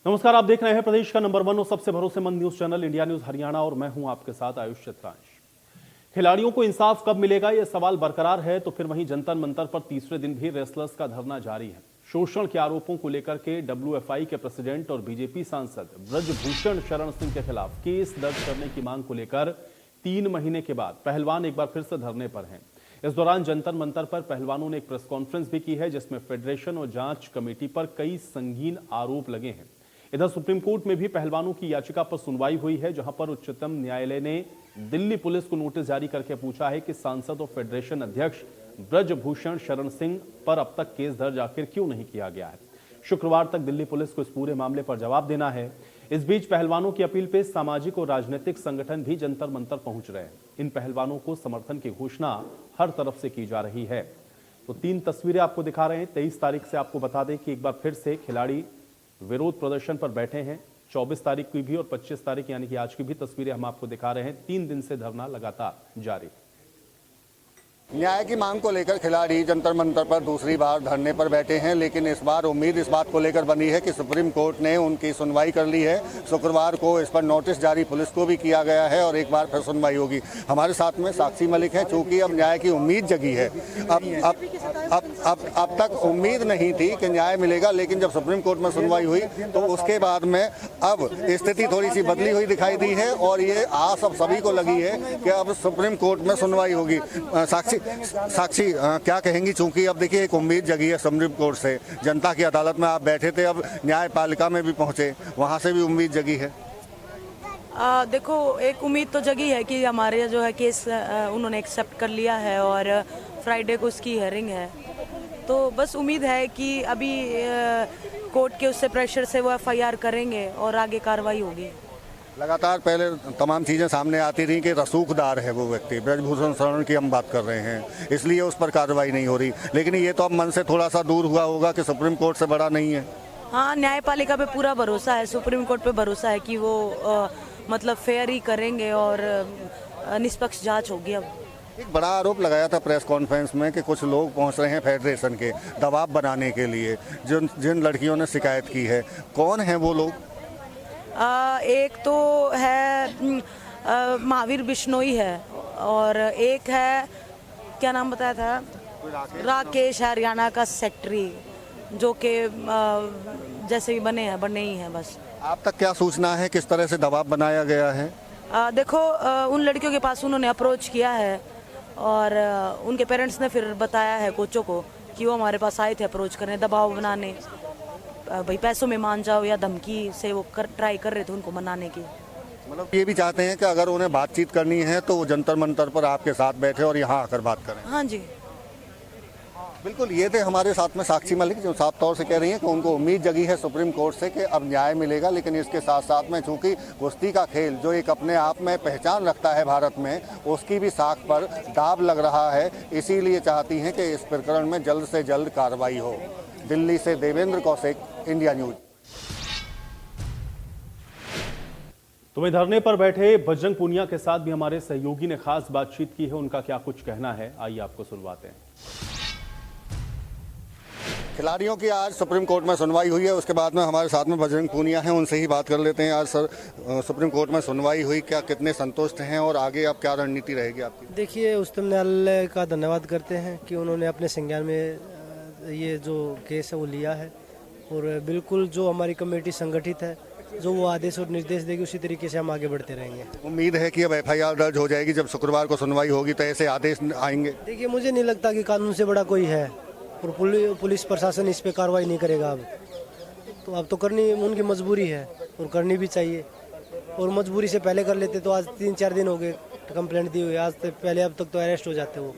नमस्कार, आप देख रहे हैं प्रदेश का नंबर 1 और सबसे भरोसेमंद news channel India news Haryana और मैं हूं आपके साथ आयुष चित्रांश। खिलाड़ियों को इंसाफ कब मिलेगा, यह सवाल बरकरार है तो फिर वहीं जंतर मंतर पर तीसरे दिन भी रेसलर्स का धरना जारी है। शोषण के आरोपों को लेकर के WFI के प्रेसिडेंट और बीजेपी सांसद ब्रजभूषण शरण सिंह के खिलाफ केस दर्ज करने की मांग को लेकर 3 महीने के बाद पहलवान एक बार फिर से धरने पर हैं। इस दौरान जंतर मंतर पर पहलवानों ने एक प्रेस कॉन्फ्रेंस भी की है, जिसमें फेडरेशन और जांच कमेटी पर कई संगीन आरोप लगे हैं। इधर सुप्रीम कोर्ट में भी पहलवानों की याचिका पर सुनवाई हुई है, जहां पर उच्चतम न्यायालय ने दिल्ली पुलिस को नोटिस जारी करके पूछा है कि सांसद और फेडरेशन अध्यक्ष ब्रजभूषण शरण सिंह पर अब तक केस दर्ज आखिर क्यों नहीं किया गया है। शुक्रवार तक दिल्ली पुलिस को इस पूरे मामले पर जवाब देना है। इस बीच पहलवानों की अपील पे सामाजिक और राजनीतिक संगठन भी जंतर मंतर पहुंच रहे हैं। इन पहलवानों को समर्थन की घोषणा हर तरफ से की जा रही है। तो 3 तस्वीरें आपको दिखा रहे हैं। 23 तारीख से आपको बता दें कि एक बार फिर से खिलाड़ी विरोध प्रदर्शन पर बैठे हैं। 24 तारीख की भी और 25 तारीख यानी कि आज की भी तस्वीरें हम आपको दिखा रहे हैं। 3 दिन से धरना लगातार जारी। न्याय की मांग को लेकर खिलाड़ी जंतर मंतर पर दूसरी बार धरने पर बैठे हैं, लेकिन इस बार उम्मीद इस बात को लेकर बनी है कि सुप्रीम कोर्ट ने उनकी सुनवाई कर ली है। शुक्रवार को इस पर नोटिस जारी पुलिस को भी किया गया है और एक बार फिर सुनवाई होगी। हमारे साथ में साक्षी मलिक हैं। चूंकि अब न्याय की उम्मीद जगी है। अब तक उम्मीद नहीं थी कि न्याय मिलेगा, लेकिन जब सुप्रीम कोर्ट में सुनवाई हुई तो उसके बाद में अब स्थिति थोड़ी सी बदली हुई दिखाई दी है और ये आस अब सभी को लगी है कि अब सुप्रीम कोर्ट में सुनवाई होगी। साक्षी क्या कहेंगी? चूंकि अब देखिए एक उम्मीद जगी है सुप्रीम कोर्ट से, जनता की अदालत में आप बैठे थे, अब न्यायपालिका में भी पहुंचे, वहां से भी उम्मीद जगी है। देखो, एक उम्मीद तो जगी है कि हमारे जो है केस उन्होंने एक्सेप्ट कर लिया है और फ्राइडे को उसकी हियरिंग है। तो बस उम्मीद है कि अभी कोर्ट के उससे प्रेशर से वो FIR करेंगे और आगे कार्रवाई होगी। लगातार पहले तमाम चीज़ें सामने आती रही कि रसूखदार है वो व्यक्ति, ब्रजभूषण शरण की हम बात कर रहे हैं, इसलिए उस पर कार्रवाई नहीं हो रही। लेकिन ये तो अब मन से थोड़ा सा दूर हुआ होगा कि सुप्रीम कोर्ट से बड़ा नहीं है। हाँ, न्यायपालिका पे पूरा भरोसा है, सुप्रीम कोर्ट पे भरोसा है कि वो मतलब फेयर ही करेंगे और निष्पक्ष जांच होगी। अब एक बड़ा आरोप लगाया था प्रेस कॉन्फ्रेंस में कि कुछ लोग पहुंच रहे हैं फेडरेशन के दबाव बनाने के लिए, जिन लड़कियों ने शिकायत की है। कौन है वो लोग? एक तो है महावीर बिश्नोई है और एक है, क्या नाम बताया था, राकेश, हरियाणा का सेक्रेटरी, जो कि जैसे भी बने ही हैं। बस आप तक क्या सूचना है, किस तरह से दबाव बनाया गया है? देखो, उन लड़कियों के पास उन्होंने अप्रोच किया है और उनके पेरेंट्स ने फिर बताया है कोचों को कि वो हमारे पास आए थे अप्रोच करने, दबाव बनाने, भाई पैसों में मान जाओ या धमकी से वो ट्राई कर रहे थे उनको मनाने की। मतलब ये भी चाहते हैं कि अगर उन्हें बातचीत करनी है तो वो जंतर मंतर पर आपके साथ बैठे और यहाँ आकर बात करें। हाँ जी, बिल्कुल। ये थे हमारे साथ में साक्षी मलिक, जो साफ तौर से कह रही हैं कि उनको उम्मीद जगी है सुप्रीम कोर्ट से कि अब न्याय मिलेगा। लेकिन इसके साथ साथ में चूंकि कुश्ती का खेल जो एक अपने आप में पहचान रखता है भारत में, उसकी भी साख पर दाव लग रहा है, इसीलिए चाहती हैं कि इस प्रकरण में जल्द से जल्द कार्रवाई हो। दिल्ली से देवेंद्र कौशिक, इंडिया न्यूज। तो वहीं धरने पर बैठे बजरंग पूनिया के साथ भी हमारे सहयोगी ने खास बातचीत की है। उनका क्या कुछ कहना है, आइए आपको सुनवाते हैं। खिलाड़ियों की आज सुप्रीम कोर्ट में सुनवाई हुई है, उसके बाद में हमारे साथ में बजरंग पूनिया हैं, उनसे ही बात कर लेते हैं। आज सर सुप्रीम कोर्ट में सुनवाई हुई, क्या कितने संतुष्ट हैं और आगे अब क्या रणनीति रहेगी आपकी? देखिए, उच्चतम न्यायालय का धन्यवाद करते हैं कि उन्होंने अपने संज्ञान में ये जो केस है वो लिया है और बिल्कुल जो हमारी कमेटी संगठित है, जो वो आदेश और निर्देश देगी उसी तरीके से हम आगे बढ़ते रहेंगे। उम्मीद है कि अब FIR दर्ज हो जाएगी, जब शुक्रवार को सुनवाई होगी तो ऐसे आदेश आएंगे? देखिए, मुझे नहीं लगता कि कानून से बड़ा कोई है और पुलिस प्रशासन इस पे कार्रवाई नहीं करेगा। अब तो करनी उनकी मजबूरी है और करनी भी चाहिए, और मजबूरी से पहले कर लेते तो आज 3-4 दिन हो गए कंप्लेंट दी हुई, आज से पहले अब तक तो अरेस्ट हो जाते वो।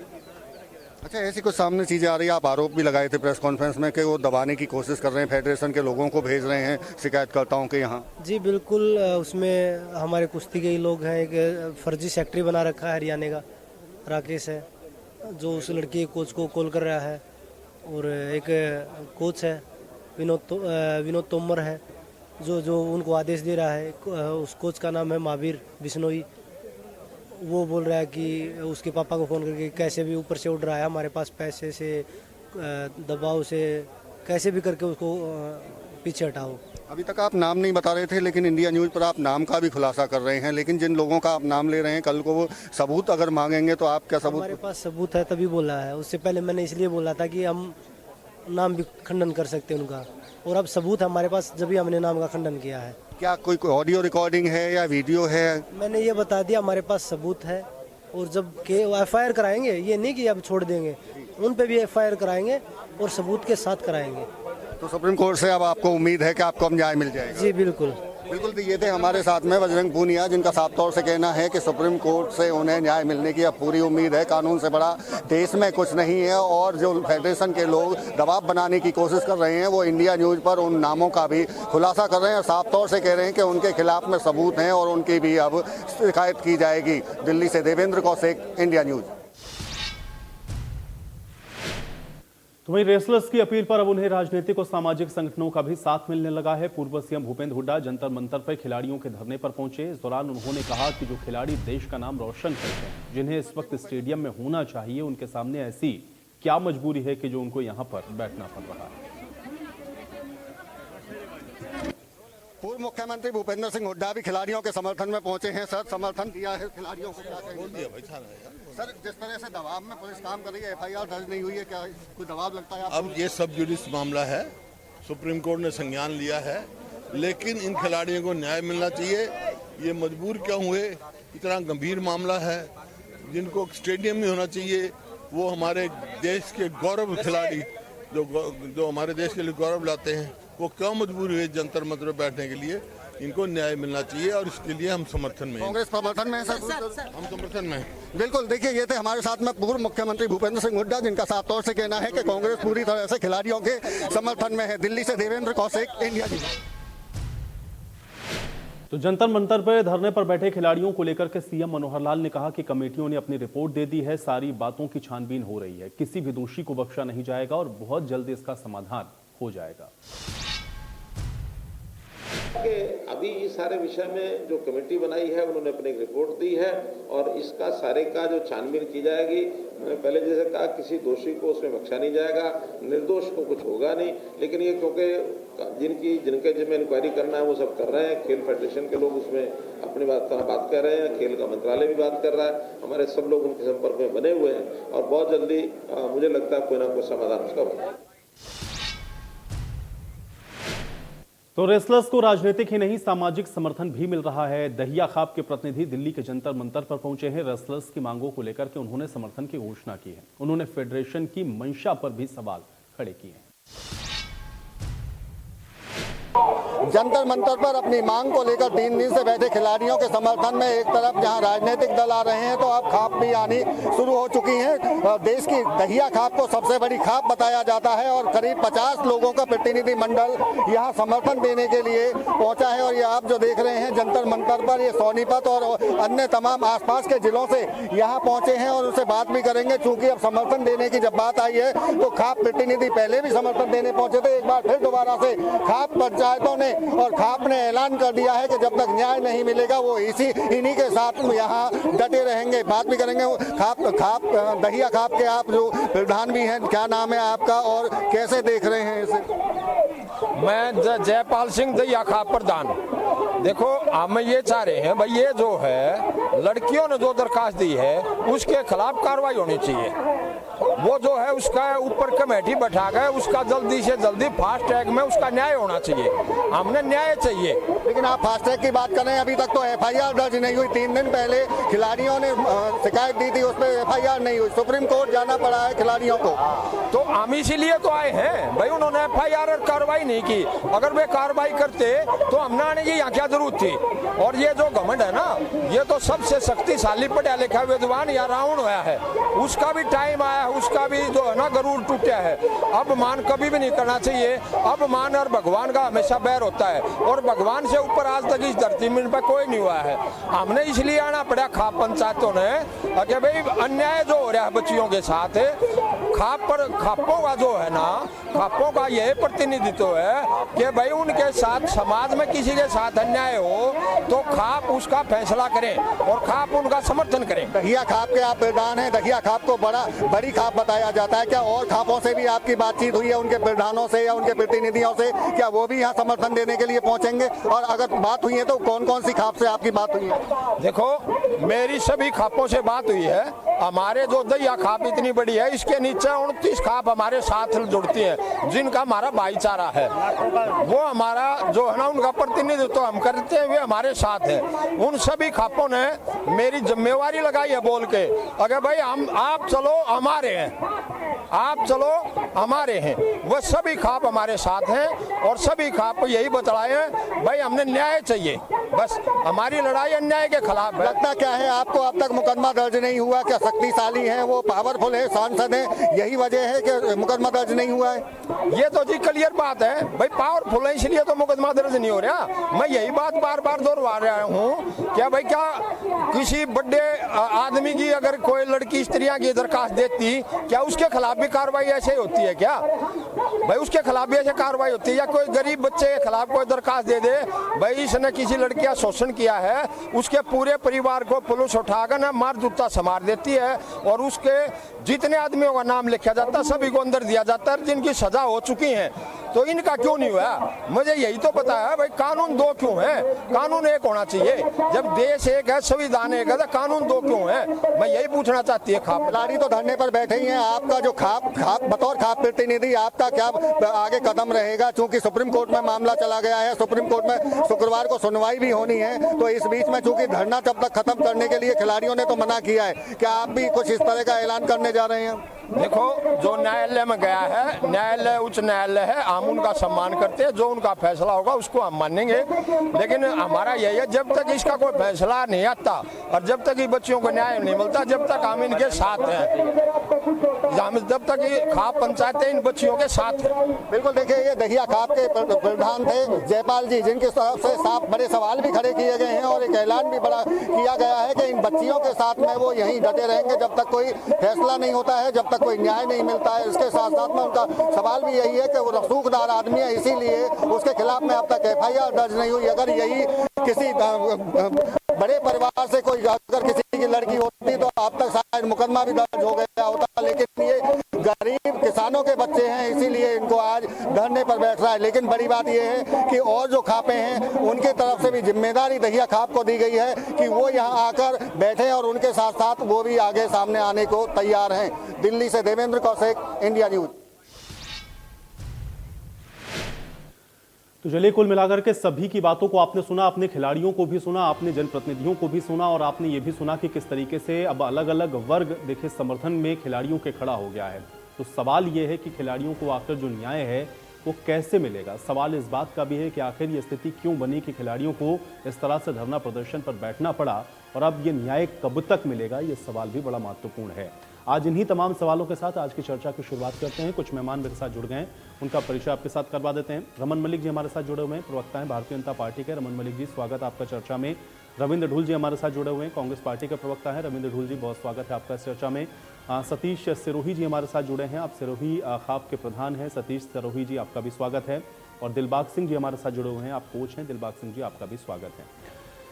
अच्छा, ऐसी कुछ सामने चीज़ें आ रही है, आप आरोप भी लगाए थे प्रेस कॉन्फ्रेंस में कि वो दबाने की कोशिश कर रहे हैं, फेडरेशन के लोगों को भेज रहे हैं शिकायतकर्ताओं के यहाँ। जी बिल्कुल, उसमें हमारे कुश्ती के ही लोग हैं। एक फर्जी सेक्रेटरी बना रखा है हरियाणा का, राकेश है, जो उस लड़की कोच को कॉल कर रहा है, और एक कोच है विनोद तोमर है, जो उनको आदेश दे रहा है। उस कोच का नाम है महावीर बिश्नोई। वो बोल रहा है कि उसके पापा को फ़ोन करके कैसे भी ऊपर से उड़ रहा है, हमारे पास पैसे से, दबाव से, कैसे भी करके उसको पीछे हटाओ। अभी तक आप नाम नहीं बता रहे थे, लेकिन इंडिया न्यूज़ पर आप नाम का भी खुलासा कर रहे हैं। लेकिन जिन लोगों का आप नाम ले रहे हैं, कल को वो सबूत अगर मांगेंगे तो आप क्या सबूत? हमारे पास सबूत है तभी बोला है। उससे पहले मैंने इसलिए बोला था कि हम नाम भी खंडन कर सकते हैं उनका, और अब सबूत है हमारे पास, जब भी हमने नाम का खंडन किया है। क्या कोई ऑडियो रिकॉर्डिंग है या वीडियो है? मैंने ये बता दिया, हमारे पास सबूत है। और जब के एफआईआर कराएंगे, ये नहीं कि अब छोड़ देंगे, उन पे भी एफआईआर कराएंगे और सबूत के साथ कराएंगे। तो सुप्रीम कोर्ट से अब आपको उम्मीद है कि आपको अब न्याय मिल जाएगा? जी बिल्कुल। बिल्कुल। तो ये थे हमारे साथ में बजरंग पूनिया, जिनका साफ तौर से कहना है कि सुप्रीम कोर्ट से उन्हें न्याय मिलने की अब पूरी उम्मीद है। कानून से बड़ा देश में कुछ नहीं है। और जो फेडरेशन के लोग दबाव बनाने की कोशिश कर रहे हैं, वो इंडिया न्यूज़ पर उन नामों का भी खुलासा कर रहे हैं और साफ तौर से कह रहे हैं कि उनके खिलाफ में सबूत हैं और उनकी भी अब शिकायत की जाएगी। दिल्ली से देवेंद्र कौशिक, इंडिया न्यूज़। तो वहीं रेसलर्स की अपील पर अब उन्हें राजनीतिक और सामाजिक संगठनों का भी साथ मिलने लगा है। पूर्व सीएम भूपेंद्र हुड्डा जंतर मंतर पर खिलाड़ियों के धरने पर पहुंचे। इस दौरान उन्होंने कहा कि जो खिलाड़ी देश का नाम रोशन करते हैं, जिन्हें इस वक्त स्टेडियम में होना चाहिए, उनके सामने ऐसी क्या मजबूरी है कि जो उनको यहां पर बैठना पड़ रहा है। पूर्व मुख्यमंत्री भूपेंद्र सिंह हुड्डा भी खिलाड़ियों के समर्थन में पहुंचे हैं। सर, समर्थन दिया है खिलाड़ियों को, क्या कहेंगे? सर, जिस तरह से दबाव में पुलिस काम कर रही है, एफआईआर दर्ज नहीं हुई है, क्या कोई दबाव लगता है आपको? अब ये सब जुडिस मामला है, सुप्रीम कोर्ट ने संज्ञान लिया है, लेकिन इन खिलाड़ियों को न्याय मिलना चाहिए। ये मजबूर क्यों हुए? इतना गंभीर मामला है, जिनको स्टेडियम में होना चाहिए। वो हमारे देश के गौरव खिलाड़ी जो हमारे देश के लिए गौरव लाते हैं, वो क्यों मजबूर हुए जंतर मंतर में बैठने के लिए? इनको न्याय मिलना चाहिए और इसके लिए हम समर्थन में हैं। कांग्रेस समर्थन में है सर? हम समर्थन में हैं। बिल्कुल। देखिए, ये थे हमारे साथ में पूर्व मुख्यमंत्री भूपेंद्र सिंह हुड्डा, जिनका साफ तौर से कहना है कि कांग्रेस पूरी तरह से खिलाड़ियों के समर्थन में है। दिल्ली से देवेंद्र कौशिक, इंडिया न्यूज़। तो जंतर मंतर पर धरने पर बैठे खिलाड़ियों को लेकर के सीएम मनोहर लाल ने कहा कि कमेटियों ने अपनी रिपोर्ट दे दी है, सारी बातों की छानबीन हो रही है, किसी भी दोषी को बख्शा नहीं जाएगा और बहुत जल्द इसका समाधान हो जाएगा। अभी इस सारे विषय में जो कमेटी बनाई है, उन्होंने अपनी रिपोर्ट दी है और इसका सारे का जो छानबीन की जाएगी। मैंने पहले जैसे कहा, किसी दोषी को उसमें बख्शा नहीं जाएगा, निर्दोष को कुछ होगा नहीं। लेकिन ये क्योंकि जिनके जिम्मे इंक्वायरी करना है वो सब कर रहे हैं, खेल फेडरेशन के लोग उसमें अपनी बात कर रहे हैं, खेल का मंत्रालय भी बात कर रहा है, हमारे सब लोग उनके संपर्क में बने हुए हैं और बहुत जल्दी मुझे लगता है कोई ना कोई समाधान उसका होगा। तो रेसलर्स को राजनीतिक ही नहीं सामाजिक समर्थन भी मिल रहा है। दहिया खाप के प्रतिनिधि दिल्ली के जंतर मंतर पर पहुंचे हैं। रेसलर्स की मांगों को लेकर के उन्होंने समर्थन की घोषणा की है। उन्होंने फेडरेशन की मंशा पर भी सवाल खड़े किए हैं। जंतर मंतर पर अपनी मांग को लेकर 3 दिन से बैठे खिलाड़ियों के समर्थन में एक तरफ जहां राजनीतिक दल आ रहे हैं, तो अब खाप भी आनी शुरू हो चुकी है। देश की दहिया खाप को सबसे बड़ी खाप बताया जाता है और करीब 50 लोगों का प्रतिनिधि मंडल यहां समर्थन देने के लिए पहुंचा है। और ये आप जो देख रहे हैं जंतर मंतर पर, ये सोनीपत और अन्य तमाम आसपास के जिलों से यहाँ पहुंचे हैं और उनसे बात भी करेंगे। चूंकि अब समर्थन देने की जब बात आई है, तो खाप प्रतिनिधि पहले भी समर्थन देने पहुंचे थे। एक बार फिर दोबारा से खाप पंचायतों ने और खाप ने ऐलान कर दिया है कि जब तक न्याय नहीं मिलेगा वो इन्हीं के साथ यहाँ डटे रहेंगे। बात भी करेंगे खाप दहिया खाप के आप जो प्रधान भी हैं, क्या नाम है आपका और कैसे देख रहे हैं इसे? मैं जयपाल सिंह दहिया खाप प्रधान। देखो, हम ये चाह रहे हैं भाई, ये जो है लड़कियों ने जो दरखास्त दी है उसके खिलाफ कार्रवाई होनी चाहिए। वो जो है उसका ऊपर कमेटी बैठा गए, उसका जल्दी से जल्दी फास्ट ट्रैक में उसका न्याय होना चाहिए। हमने न्याय चाहिए। लेकिन आप फास्ट ट्रैक की बात करें, अभी तक तो एफआईआर दर्ज नहीं हुई। 3 दिन पहले खिलाड़ियों ने शिकायत दी थी, उस पर एफआईआर नहीं हुई। सुप्रीम कोर्ट जाना पड़ा है खिलाड़ियों को। तो हम इसीलिए तो आए हैं भाई, उन्होंने एफआईआर और कार्रवाई नहीं की। अगर वे कार्रवाई करते तो हमने आने की यहाँ क्या जरूरत थी। और ये जो घमंड है ना, ये तो सबसे शक्तिशाली पढ़ा लिखा विद्वान या रावण होया है, उसका भी टाइम आया, उसका भी जो है ना गरूर टूटा है। अपमान कभी भी नहीं करना चाहिए। अपमान और भगवान का हमेशा बैर होता है और भगवान से ऊपर आज तक इस धरती में पर कोई नहीं हुआ है। हमने इसलिए आना पड़ा खाप पंचायतों ने कि भाई अन्याय जो हो रहा है बच्चियों के साथ, खापों का जो है ना, खापों का यही प्रतिनिधित्व है कि भाई उनके साथ समाज में किसी के साथ अन्याय हो तो खाप उसका फैसला करें और खाप उनका समर्थन करें। दहिया खाप के आप प्रधान हैं, दहिया खाप को बड़ी खाप बताया जाता है। क्या और खापों से भी आपकी बातचीत हुई है, उनके प्रधानों से या उनके प्रतिनिधियों से? क्या वो भी यहाँ समर्थन देने के लिए पहुंचेंगे? और अगर बात हुई है तो कौन कौन सी खाप से आपकी बात हुई है? देखो, मेरी सभी खापों से बात हुई है। हमारे जो दहिया खाप इतनी बड़ी है, इसके नीचे 29 खाप हमारे साथ जुड़ती है, जिनका हमारा भाईचारा है। वो हमारा जो है ना, उनका प्रतिनिधित्व हम करते हैं, वे हमारे साथ है। उन सभी खापों ने मेरी जिम्मेवारी लगाई है बोल के, अगर भाई आप चलो हमारे हैं, आप चलो हमारे हैं। वह सभी खाप हमारे साथ हैं और सभी खाप यही बतलाए हैं, भाई हमने न्याय चाहिए, बस हमारी लड़ाई अन्याय के खिलाफ है। लगता क्या है आपको, अब तक मुकदमा दर्ज नहीं हुआ? क्या शक्तिशाली है, वो पावरफुल है, सांसद है, यही वजह है कि मुकदमा दर्ज नहीं हुआ है? ये तो जी क्लियर बात है, भाई पावरफुल है इसलिए तो मुकदमा दर्ज नहीं हो रहा। मैं यही बात बार बार दोहरा रहा हूँ, क्या भाई क्या किसी बड़े आदमी की अगर कोई लड़की स्त्रियां की दरखास्त देती, क्या उसके खिलाफ भी कार्रवाई ऐसे होती है? क्या भाई उसके खिलाफ भी ऐसे कार्रवाई होती है? या कोई गरीब बच्चे के खिलाफ कोई दरखास्त दे दे, भाई इसने किसी लड़की का शोषण किया है, उसके पूरे परिवार को पुलिस उठाकर ना मार जूता संवार देती है और उसके जितने आदमियों का नाम लिखा जाता है सभी को अंदर दिया जाता है, जिनकी सजा हो चुकी है। तो इनका क्यों नहीं हुआ? मुझे यही तो पता है भाई, कानून दो क्यों है? कानून एक होना चाहिए। जब देश एक है, संविधान एक है, तो कानून दो क्यों है? मैं यही पूछना चाहती है। खाप खिलाड़ी तो धरने पर बैठे ही हैं, आपका जो खाप बतौर खाप प्रतिनिधि आपका क्या आगे कदम रहेगा? चूंकि सुप्रीम कोर्ट में मामला चला गया है, सुप्रीम कोर्ट में शुक्रवार को सुनवाई भी होनी है, तो इस बीच में चूंकि धरना जब तक खत्म करने के लिए खिलाड़ियों ने तो मना किया है, क्या आप भी कुछ इस तरह का ऐलान करने जा रहे हैं? देखो, जो न्यायालय में गया है, न्यायालय उच्च न्यायालय है, हम उनका सम्मान करते हैं, जो उनका फैसला होगा उसको हम मानेंगे। लेकिन हमारा यही है, जब तक इसका कोई फैसला नहीं आता और जब तक ये बच्चियों को न्याय नहीं मिलता, जब तक हम इनके साथ हैं, जब तक ये खाप पंचायतें इन बच्चियों के साथ है। बिल्कुल, देखिए ये दहिया खाप के प्रधान थे जयपाल जी, जिनकी तरफ से साफ बड़े सवाल भी खड़े किए गए हैं और एक ऐलान भी बड़ा किया गया है कि इन बच्चियों के साथ में वो यहीं डटे रहेंगे जब तक कोई फैसला नहीं होता है, जब तक कोई न्याय नहीं मिलता है। इसके साथ साथ में उनका सवाल भी यही है कि वो रसूखदार आदमी है, इसीलिए उसके खिलाफ में अब तक FIR दर्ज नहीं हुई। अगर यही किसी बड़े परिवार से कोई अगर किसी की लड़की होती तो अब तक शायद मुकदमा भी दर्ज हो गया होता, लेकिन ये गरीब किसानों के बच्चे हैं, इसीलिए इनको आज धरने पर बैठ रहा है। लेकिन बड़ी बात यह है कि और जो खापे हैं उनके तरफ से भी जिम्मेदारी दहिया खाप को दी गई है कि वो यहाँ आकर बैठे और उनके साथ साथ वो भी आगे सामने आने को तैयार हैं। दिल्ली से देवेंद्र कौशिक, इंडिया न्यूज। तो चलिए, कुल मिलाकर के सभी की बातों को आपने सुना, अपने खिलाड़ियों को भी सुना, आपने जनप्रतिनिधियों को भी सुना और आपने ये भी सुना कि किस तरीके से अब अलग अलग वर्ग देखिए समर्थन में खिलाड़ियों के खड़ा हो गया है। तो सवाल ये है कि खिलाड़ियों को आखिर जो न्याय है वो कैसे मिलेगा। सवाल इस बात का भी है कि आखिर ये स्थिति क्यों बनी कि खिलाड़ियों को इस तरह से धरना प्रदर्शन पर बैठना पड़ा और अब ये न्याय कब तक मिलेगा, ये सवाल भी बड़ा महत्वपूर्ण है। आज इन्हीं तमाम सवालों के साथ आज की चर्चा की शुरुआत करते हैं। कुछ मेहमान मेरे साथ जुड़ गए हैं, उनका परिचय आपके साथ करवा देते हैं। रमन मलिक जी हमारे साथ जुड़े हुए हैं, प्रवक्ता हैं भारतीय जनता पार्टी के। रमन मलिक जी, स्वागत आपका चर्चा में। रविंद्र ढूल जी हमारे साथ जुड़े हुए हैं, कांग्रेस पार्टी के प्रवक्ता हैं। रविंद्र ढूल जी, बहुत स्वागत है आपका इस चर्चा में। सतीश सिरोही जी हमारे साथ जुड़े हैं, आप सिरोही खाप के प्रधान हैं। सतीश सिरोही जी, आपका भी स्वागत है। और दिलबाग सिंह जी हमारे साथ जुड़े हुए हैं, आप कोच हैं। दिलबाग सिंह जी, आपका भी स्वागत है।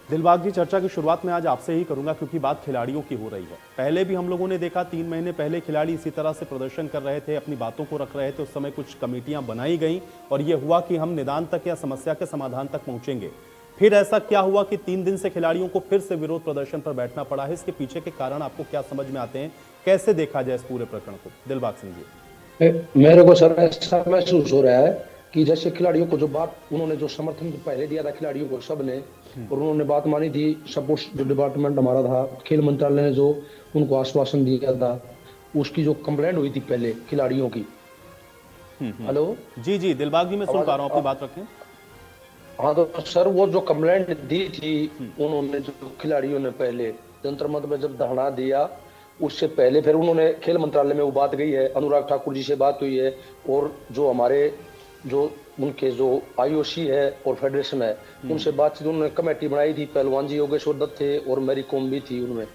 दिलबाग जी, चर्चा की शुरुआत में आज आपसे ही करूंगा क्योंकि बात खिलाड़ियों की हो रही है। पहले भी हम लोगों ने देखा, 3 महीने पहले खिलाड़ी इसी तरह से प्रदर्शन कर रहे थे, अपनी बातों को रख रहे थे। उस समय कुछ कमेटियां बनाई गई और यह हुआ कि हम निदान तक या समस्या के समाधान तक पहुंचेंगे। फिर ऐसा क्या हुआ कि 3 दिन से खिलाड़ियों को फिर से विरोध प्रदर्शन पर बैठना पड़ा है? इसके पीछे के कारण आपको क्या समझ में आते हैं? कैसे देखा जाए इस पूरे प्रकरण को? दिलबाग सिंह जी। मेरे को सर ऐसा महसूस हो रहा है कि जैसे खिलाड़ियों को जो बात उन्होंने जो समर्थन पहले दिया था खिलाड़ियों को सब ने, और उन्होंने बात मानी थी। सपोर्ट्स जो डिपार्टमेंट हमारा था, खेल मंत्रालय ने जो उनको आश्वासन दिया था, उसकी जो कंप्लेंट हुई थी पहले खिलाड़ियों की। हेलो जी जी दिलबाग जी, मैं सुन पा रहा हूँ, अपनी बात रखें। हाँ तो सर, वो जो कंप्लेंट दी थी उन्होंने जो खिलाड़ियों ने पहले जंतर मंतर में जब धरना दिया, उससे पहले फिर उन्होंने खेल मंत्रालय में वो बात गई है, अनुराग ठाकुर जी से बात हुई है, और जो हमारे जो उनके जो IOC है और फेडरेशन है उनसे बातचीत, उन्होंने कमेटी बनाई थी। पहलवान जी योगेश्वर दत्त थे और मेरी कॉम भी थी उनमें।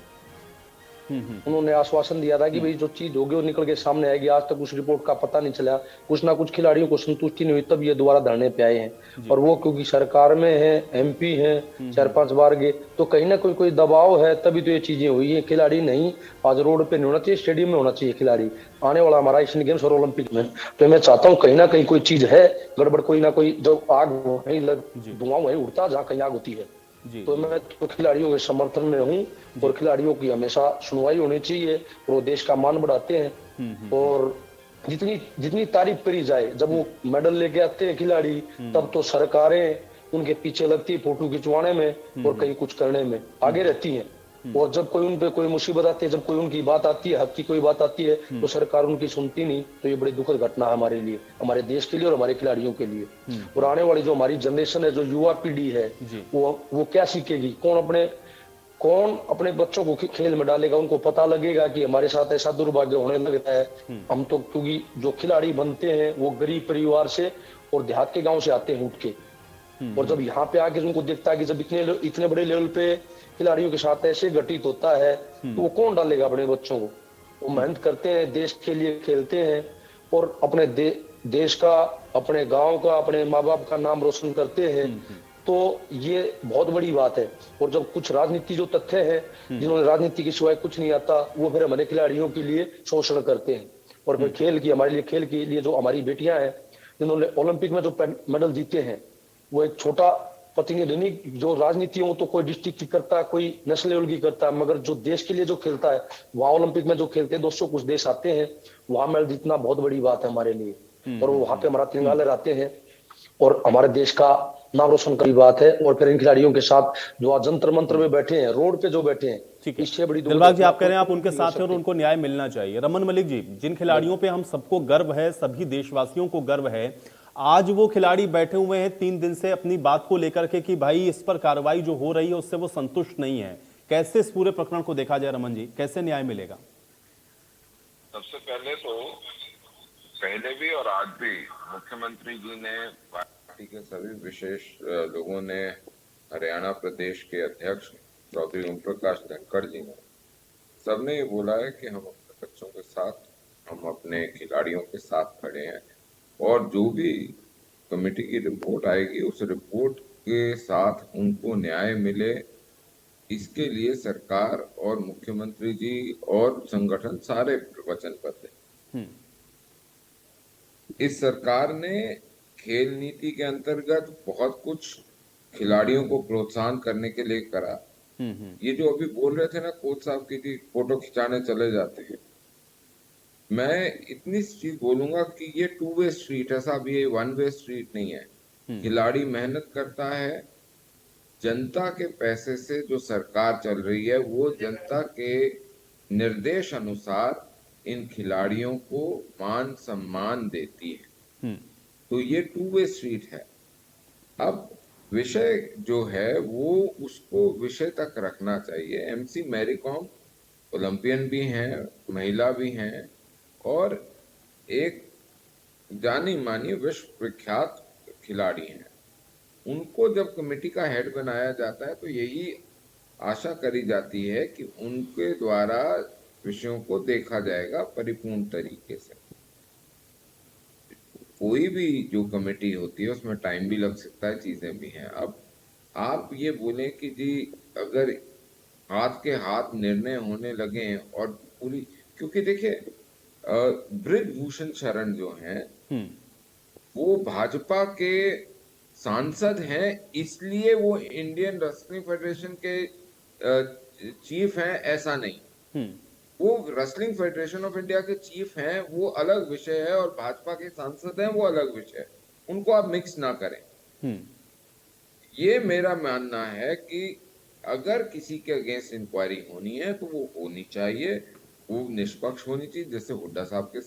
उन्होंने आश्वासन दिया था कि भाई जो चीज होगी वो निकल के सामने आएगी। आज तक उस रिपोर्ट का पता नहीं चला, कुछ ना कुछ खिलाड़ियों को संतुष्टि नहीं हुई, तब ये दोबारा धरने पे आए हैं। और वो क्योंकि सरकार में है, एमपी हैं 4-5 बार गए, तो कहीं ना कोई दबाव है, तभी तो ये चीजें हुई है। खिलाड़ी नहीं आज रोड पे नहीं होना चाहिए, स्टेडियम में होना चाहिए खिलाड़ी। आने वाला हमारा एशियन गेम्स और ओलंपिक में, तो मैं चाहता हूँ कहीं ना कहीं कोई चीज है गड़बड़, कोई ना कोई जो आग वहीं धुआं वहीं उड़ता जहाँ कहीं आग होती है। तो मैं तो खिलाड़ियों के समर्थन में हूँ और खिलाड़ियों की हमेशा सुनवाई होनी चाहिए और वो देश का मान बढ़ाते हैं। और जितनी तारीफ करी जाए, जब वो मेडल लेके आते हैं खिलाड़ी, तब तो सरकारें उनके पीछे लगती है फोटो खिंचवाने में और कहीं कुछ करने में आगे रहती हैं। और जब कोई उन पे कोई मुसीबत आती है, जब कोई उनकी बात आती है, हक की कोई बात आती है, तो सरकार उनकी सुनती नहीं। तो ये बड़ी दुखद घटना है हमारे लिए, हमारे देश के लिए और हमारे खिलाड़ियों के लिए। और आने वाली जो हमारी जनरेशन है, जो युवा पीढ़ी है, वो क्या सीखेगी? कौन अपने बच्चों को खेल में डालेगा? उनको पता लगेगा कि हमारे साथ ऐसा दुर्भाग्य होने लगता है। हम तो क्योंकि जो खिलाड़ी बनते हैं वो गरीब परिवार से और देहात के गांव से आते हैं उठ के, और जब यहाँ पे आके उनको देखता है कि जब इतने बड़े लेवल पे खिलाड़ियों के साथ ऐसे घटित होता है, तो वो कौन डालेगा अपने बच्चों को? वो मेहनत करते हैं, देश के लिए खेलते हैं और अपने देश का, अपने गांव का, अपने माँ बाप का नाम रोशन करते हैं। तो ये बहुत बड़ी बात है। और जब कुछ राजनीति जो तथ्य है, जिन्होंने राजनीति के सिवाय कुछ नहीं आता, वो फिर हमारे खिलाड़ियों के लिए शोषण करते हैं। और फिर खेल के लिए जो हमारी बेटियां हैं, जिन्होंने ओलंपिक में जो मेडल जीते हैं, वो एक छोटा प्रतिनिधि नहीं, जो राजनीति हो तो कोई डिस्ट्रिक्ट की करता है, कोई नेशनल लेवल की करता है, मगर जो देश के लिए जो खेलता है, वहां ओलंपिक में जो खेलते हैं 200 कुछ देश आते हैं, वहां मेडल जीतना बहुत बड़ी बात है हमारे लिए। और वहां पे हमारा तिरंगा लहराते हैं और हमारे देश का नाम रोशन की बात है। और फिर इन खिलाड़ियों के साथ जो आज जंतर मंत्र में बैठे हैं, रोड पे जो बैठे हैं, इससे बड़ी दिलबाग जी, आप कह रहे हैं आप उनके साथ हैं और उनको न्याय मिलना चाहिए। रमन मलिक जी, जिन खिलाड़ियों पे हम सबको गर्व है, सभी देशवासियों को गर्व है, आज वो खिलाड़ी बैठे हुए हैं 3 दिन से अपनी बात को लेकर के कि भाई इस पर कार्रवाई जो हो रही है उससे वो संतुष्ट नहीं है। कैसे इस पूरे प्रकरण को देखा जाए रमन जी, कैसे न्याय मिलेगा? सबसे पहले तो पहले भी और आज भी मुख्यमंत्री जी ने, पार्टी के सभी विशेष लोगों ने, हरियाणा प्रदेश के अध्यक्ष चौधरी ओम प्रकाश धनखड़ जी ने, सबने ये बोला है कि हम अपने बच्चों के साथ, हम अपने खिलाड़ियों के साथ खड़े हैं और जो भी कमेटी की रिपोर्ट आएगी उस रिपोर्ट के साथ उनको न्याय मिले, इसके लिए सरकार और मुख्यमंत्री जी और संगठन सारे वचनबद्ध हैं। इस सरकार ने खेल नीति के अंतर्गत बहुत कुछ खिलाड़ियों को प्रोत्साहन करने के लिए करा। ये जो अभी बोल रहे थे ना कोच साहब की फोटो खिंचाने चले जाते हैं, मैं इतनी चीज बोलूंगा कि ये 2 वे स्ट्रीट है साहब, ये 1 वे स्ट्रीट नहीं है। खिलाड़ी मेहनत करता है, जनता के पैसे से जो सरकार चल रही है वो जनता के निर्देश अनुसार इन खिलाड़ियों को मान सम्मान देती है। तो ये 2 वे स्ट्रीट है। अब विषय जो है वो उसको विषय तक रखना चाहिए। एमसी मैरी कॉम ओलंपियन भी हैं, महिला भी हैं और एक जानी मानी विश्व विख्यात खिलाड़ी हैं। उनको जब कमेटी का हेड बनाया जाता है तो यही आशा करी जाती है कि उनके द्वारा विषयों को देखा जाएगा परिपूर्ण तरीके से। कोई भी जो कमेटी होती है उसमें टाइम भी लग सकता है, चीजें भी हैं। अब आप ये बोलें कि जी अगर हाथ के हाथ निर्णय होने लगे और पूरी, क्योंकि देखिए बृजभूषण शरण जो हैं वो भाजपा के सांसद हैं, इसलिए वो इंडियन रेसलिंग फेडरेशन के चीफ हैं ऐसा नहीं। वो रेसलिंग फेडरेशन ऑफ इंडिया के चीफ हैं, वो अलग विषय है, और भाजपा के सांसद हैं वो अलग विषय है। उनको आप मिक्स ना करें। ये मेरा मानना है कि अगर किसी के अगेंस्ट इंक्वायरी होनी है तो वो होनी चाहिए, वो निष्पक्ष होनी चाहिए, जैसे हुड्डा साहब के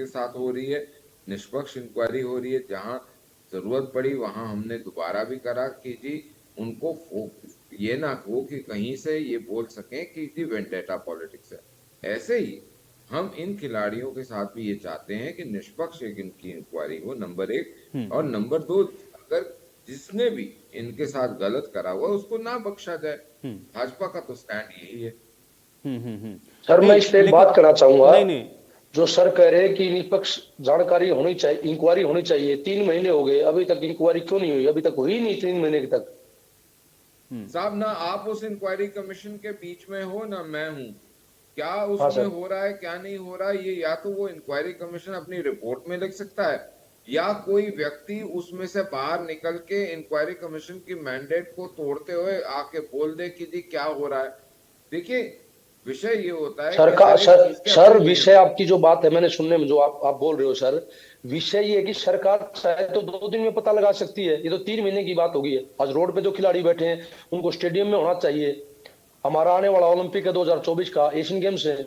साथ हो रही है, निष्पक्ष इंक्वायरी हो रही है। जहां जरूरत पड़ी वहां हमने दोबारा भी करा कि जी उनको ये ना हो कि कहीं से ये बोल सकें कि जी वेंडेटा पॉलिटिक्स है। ऐसे ही हम इन खिलाड़ियों के साथ भी ये चाहते हैं कि निष्पक्ष एक इनकी इंक्वायरी हो, नंबर 1, और नंबर 2, अगर जिसने भी इनके साथ गलत करा हुआ उसको ना बख्शा जाए। भाजपा का तो स्टैंड यही है। सर मैं इसलिए एक बात करना चाहूंगा। नहीं नहीं, जो सर कह रहे हैं कि निष्पक्ष जानकारी होनी चाहिए, इंक्वायरी होनी चाहिए, 3 महीने हो गए अभी तक इंक्वायरी क्यों नहीं हुई? अभी तक हुई नहीं 3 महीने तक। साहब ना आप उस इंक्वायरी कमीशन के बीच में हो ना मैं हूं, क्या हाँ उसमें सर। हो रहा है क्या नहीं हो रहा है, ये या तो वो इंक्वायरी कमीशन अपनी रिपोर्ट में लिख सकता है, या कोई व्यक्ति उसमें से बाहर निकल के इंक्वायरी कमीशन की मैंडेट को तोड़ते हुए आके बोल दे कि जी क्या हो रहा है। देखिए विषय ये होता है सर कि का हर एक सर चीज के सर अपने विषय आपकी जो बात है मैंने सुनने में जो आप बोल रहे हो सर, विषय ये है कि सरकार चाहे तो 2 दिन में पता लगा सकती है। ये तो 3 महीने की बात होगी है। आज रोड पे जो खिलाड़ी बैठे हैं उनको स्टेडियम में होना चाहिए। हमारा आने वाला ओलंपिक है 2024 का, एशियन गेम्स है,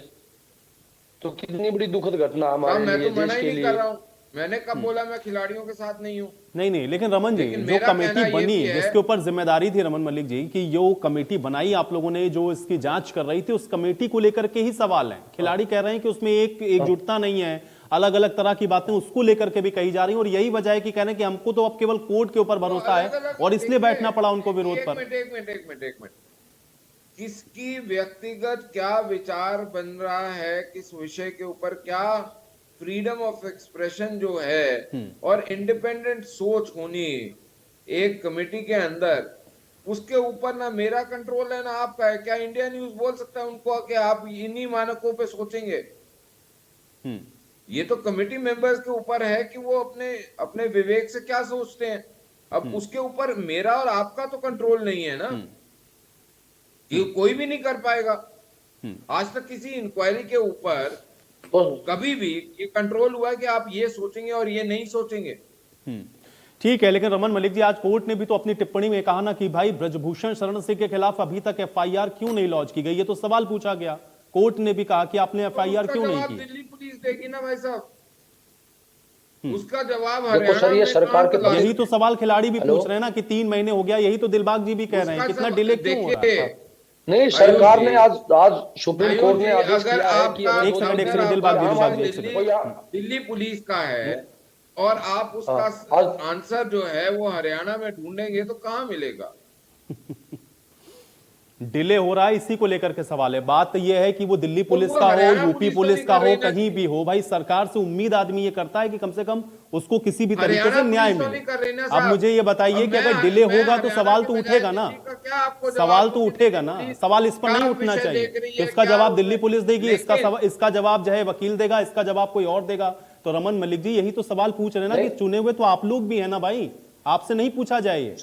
तो कितनी बड़ी दुखद घटना हाँ, हमारे मैं लिए, तो मना देश ही के नहीं कर लिए। रहा हूँ। मैंने कब बोला मैं खिलाड़ियों के साथ नहीं हूँ? नहीं नहीं, लेकिन रमन जी, लेकिन जो मेरा कमेटी कहना ये बनी भी है- जिसके ऊपर जिम्मेदारी थी रमन मलिक जी की, जो कमेटी बनाई आप लोगों ने, जो इसकी जांच कर रही थी, उस कमेटी को लेकर के ही सवाल है। खिलाड़ी कह रहे हैं कि उसमें एकजुटता नहीं है, अलग अलग तरह की बातें उसको लेकर के भी कही जा रही हैं, और यही वजह है कि कह रहे हैं कि हमको तो अब केवल कोर्ट के ऊपर भरोसा है और इसलिए बैठना पड़ा उनको विरोध पर। एक मिनट, किसकी व्यक्तिगत क्या विचार बन रहा है, किस विषय के ऊपर क्या फ्रीडम ऑफ एक्सप्रेशन जो है और इंडिपेंडेंट सोच होनी एक कमेटी के अंदर, उसके ऊपर ना मेरा कंट्रोल है ना आपका है। क्या इंडिया न्यूज बोल सकता है उनको कि आप इन्हीं मानकों पे सोचेंगे? ये तो कमेटी मेंबर्स के ऊपर है कि वो अपने अपने विवेक से क्या सोचते हैं। अब उसके ऊपर मेरा और आपका तो कंट्रोल नहीं है ना, ये कोई भी नहीं कर पाएगा। आज तक किसी इंक्वायरी के ऊपर कभी भी ये कंट्रोल हुआ है कि आप ये सोचेंगे और ये नहीं सोचेंगे? ठीक है, लेकिन रमन मलिक जी, आज कोर्ट ने भी तो अपनी टिप्पणी में कहा ना कि भाई ब्रजभूषण शरण सिंह के खिलाफ अभी तक एफआईआर क्यों नहीं लॉन्च की गई। ये तो सवाल पूछा गया, कोर्ट ने भी कहा कि आपने एफआईआर क्यों नहीं की। दिल्ली पुलिस देगी ना भाई साहब, उसका जवाब देखो सर, ये हरियाणा सरकार के में यही तो सवाल खिलाड़ी भी पूछ रहे हैं ना कि 3 महीने हो गया, यही तो दिलबाग जी भी कह रहे हैं, कितना डिले क्यों हो रहा है। नहीं, सरकार ने आज सुप्रीम कोर्ट ने आदेश दिया है कि आपका एक सेकंड, दिल्ली पुलिस का है और आप उसका आंसर जो है वो हरियाणा में ढूंढेंगे तो कहाँ मिलेगा? डिले हो रहा है, इसी को लेकर के सवाल है। बात यह है कि वो दिल्ली पुलिस का हो, यूपी पुलिस का हो, कहीं भी हो, भाई सरकार से उम्मीद आदमी ये करता है कि कम से कम उसको किसी भी तरीके से न्याय मिले। अब मुझे ये बताइए कि अगर डिले होगा तो सवाल तो उठेगा ना, सवाल तो उठेगा ना, सवाल इस पर नहीं उठना चाहिए कि उसका जवाब दिल्ली पुलिस देगी, इसका जवाब जो है वकील देगा, इसका जवाब कोई और देगा। तो रमन मलिक जी यही तो सवाल पूछ रहे हैं ना कि चुने हुए तो आप लोग भी है ना भाई, आपसे नहीं पूछा जाए।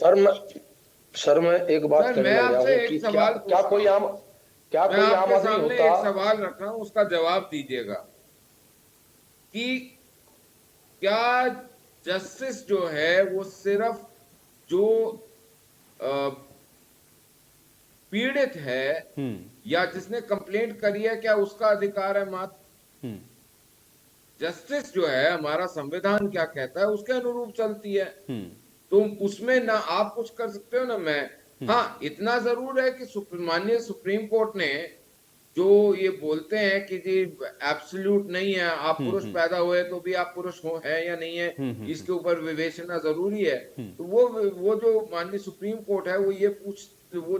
सर मैं एक बात करने लगा हूं कि क्या कोई आम आदमी होता, एक सवाल रख रहा हूं, उसका जवाब दीजिएगा कि क्या जस्टिस जो है वो सिर्फ जो पीड़ित है या जिसने कंप्लेंट करी है, क्या उसका अधिकार है मात्र? जस्टिस जो है, हमारा संविधान क्या कहता है उसके अनुरूप चलती है, तो उसमें ना आप कुछ कर सकते हो ना मैं। हाँ, इतना जरूर है कि माननीय सुप्रीम कोर्ट ने जो ये बोलते हैं कि जी एब्सोल्यूट नहीं है, आप पुरुष पैदा हुए तो भी आप पुरुष हो है या नहीं है, इसके ऊपर विवेचना जरूरी है। तो वो जो माननीय सुप्रीम कोर्ट है वो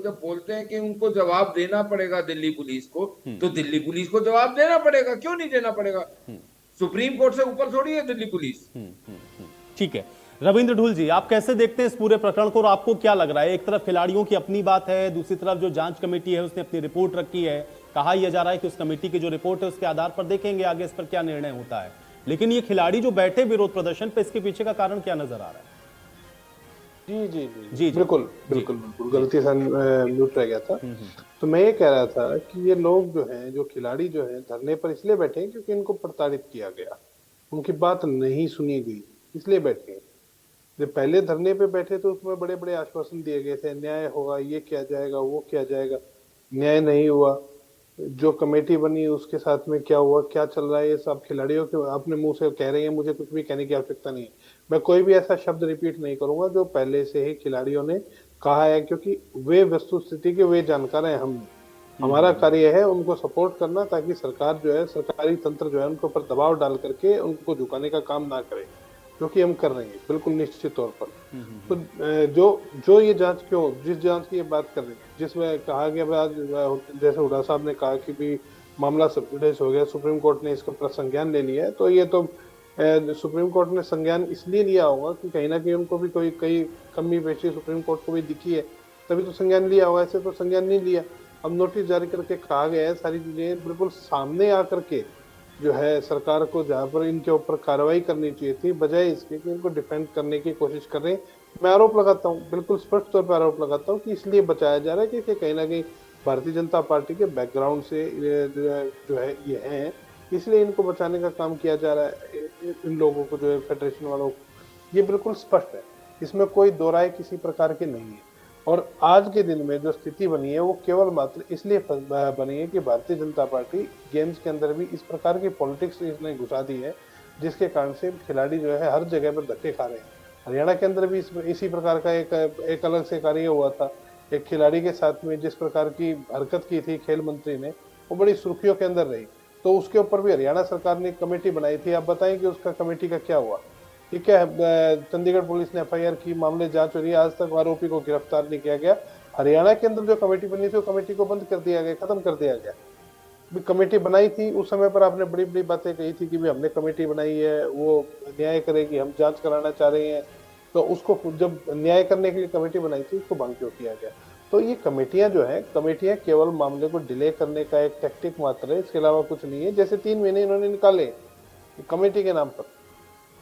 जब बोलते हैं कि उनको जवाब देना पड़ेगा दिल्ली पुलिस को, तो दिल्ली पुलिस को जवाब देना पड़ेगा। क्यों नहीं देना पड़ेगा? सुप्रीम कोर्ट से ऊपर थोड़ी है दिल्ली पुलिस। ठीक है, रविंद्र ढूल जी, आप कैसे देखते हैं इस पूरे प्रकरण को और आपको क्या लग रहा है? एक तरफ खिलाड़ियों की अपनी बात है, दूसरी तरफ जो जांच कमेटी है उसने अपनी रिपोर्ट रखी है, कहा यह जा रहा है कि उस कमेटी की जो रिपोर्ट है उसके आधार पर देखेंगे आगे इस पर क्या निर्णय होता है। लेकिन ये खिलाड़ी जो बैठे विरोध प्रदर्शन पे, इसके पीछे का कारण क्या नजर आ रहा है? जी जी जी जी बिल्कुल बिल्कुल बिल्कुल, गलती से म्यूट रह गया था। तो मैं ये कह रहा था कि ये लोग जो हैं, जो खिलाड़ी जो हैं, धरने पर इसलिए बैठे हैं क्योंकि इनको प्रताड़ित किया गया, उनकी बात नहीं सुनी गई, इसलिए बैठे हैं। जब पहले धरने पे बैठे तो उसमें बड़े बड़े आश्वासन दिए गए थे, न्याय होगा, ये किया जाएगा, वो किया जाएगा, न्याय नहीं हुआ। जो कमेटी बनी उसके साथ में क्या हुआ, क्या चल रहा है, ये सब खिलाड़ियों के अपने मुंह से कह रहे हैं, मुझे कुछ भी कहने की आवश्यकता नहीं है। मैं कोई भी ऐसा शब्द रिपीट नहीं करूंगा जो पहले से ही खिलाड़ियों ने कहा है, क्योंकि वे वस्तु स्थिति के वे जानकार हैं। हमारा कार्य है उनको सपोर्ट करना, ताकि सरकार जो है, सरकारी तंत्र जो है, उनके ऊपर दबाव डाल करके उनको झुकाने का काम ना करे। जो कि हम कर रहे हैं बिल्कुल निश्चित तौर पर। तो जो ये जांच क्यों, जिस जांच की ये बात कर रहे हैं, जिसमें कहा गया आज जैसे हुड्डा साहब ने कहा कि भी मामला सब्सिडाइज हो गया, सुप्रीम कोर्ट ने इसका संज्ञान ले लिया है, तो ये तो सुप्रीम कोर्ट ने संज्ञान इसलिए लिया होगा कि कहीं ना कहीं उनको भी कई कमी पेशी सुप्रीम कोर्ट को भी दिखी है, तभी तो संज्ञान लिया होगा। ऐसे तो संज्ञान नहीं लिया। अब नोटिस जारी करके कहा गया है सारी चीजें बिल्कुल सामने आकर के जो है सरकार को जहाँ पर इनके ऊपर कार्रवाई करनी चाहिए थी, बजाय इसके कि इनको डिफेंड करने की कोशिश कर रहे हैं। मैं आरोप लगाता हूँ, बिल्कुल स्पष्ट तौर पर आरोप लगाता हूँ कि इसलिए बचाया जा रहा है कि कहीं ना कहीं भारतीय जनता पार्टी के बैकग्राउंड से जो है ये है, इसलिए इनको बचाने का काम किया जा रहा है इन लोगों को, जो है फेडरेशन वालों को। ये बिल्कुल स्पष्ट है, इसमें कोई दो राय किसी प्रकार की नहीं है। और आज के दिन में जो स्थिति बनी है वो केवल मात्र इसलिए बनी है कि भारतीय जनता पार्टी गेम्स के अंदर भी इस प्रकार की पॉलिटिक्स इसने घुसा दी है, जिसके कारण से खिलाड़ी जो है हर जगह पर धक्के खा रहे हैं। हरियाणा के अंदर भी इसी प्रकार का एक अलग से कार्य हुआ था। एक खिलाड़ी के साथ में जिस प्रकार की हरकत की थी खेल मंत्री ने, वो बड़ी सुर्खियों के अंदर रही। तो उसके ऊपर भी हरियाणा सरकार ने कमेटी बनाई थी। आप बताएं कि उसका कमेटी का क्या हुआ? ठीक है, चंडीगढ़ पुलिस ने एफआईआर की, मामले जांच हो रही है, आज तक आरोपी को गिरफ्तार नहीं किया गया। हरियाणा के अंदर जो कमेटी बनी थी वो कमेटी को बंद कर दिया गया, खत्म कर दिया गया। भी कमेटी बनाई थी उस समय पर आपने बड़ी बड़ी बातें कही थी कि भी हमने कमेटी बनाई है, वो न्याय करेगी, हम जांच कराना चाह रहे हैं। तो उसको जब न्याय करने के लिए कमेटी बनाई थी उसको भंग क्यों किया गया? तो ये कमेटियां जो है, कमेटियां केवल मामले को डिले करने का एक टैक्टिक मात्र है, इसके अलावा कुछ नहीं है। जैसे 3 महीने इन्होंने निकाले कमेटी के नाम पर।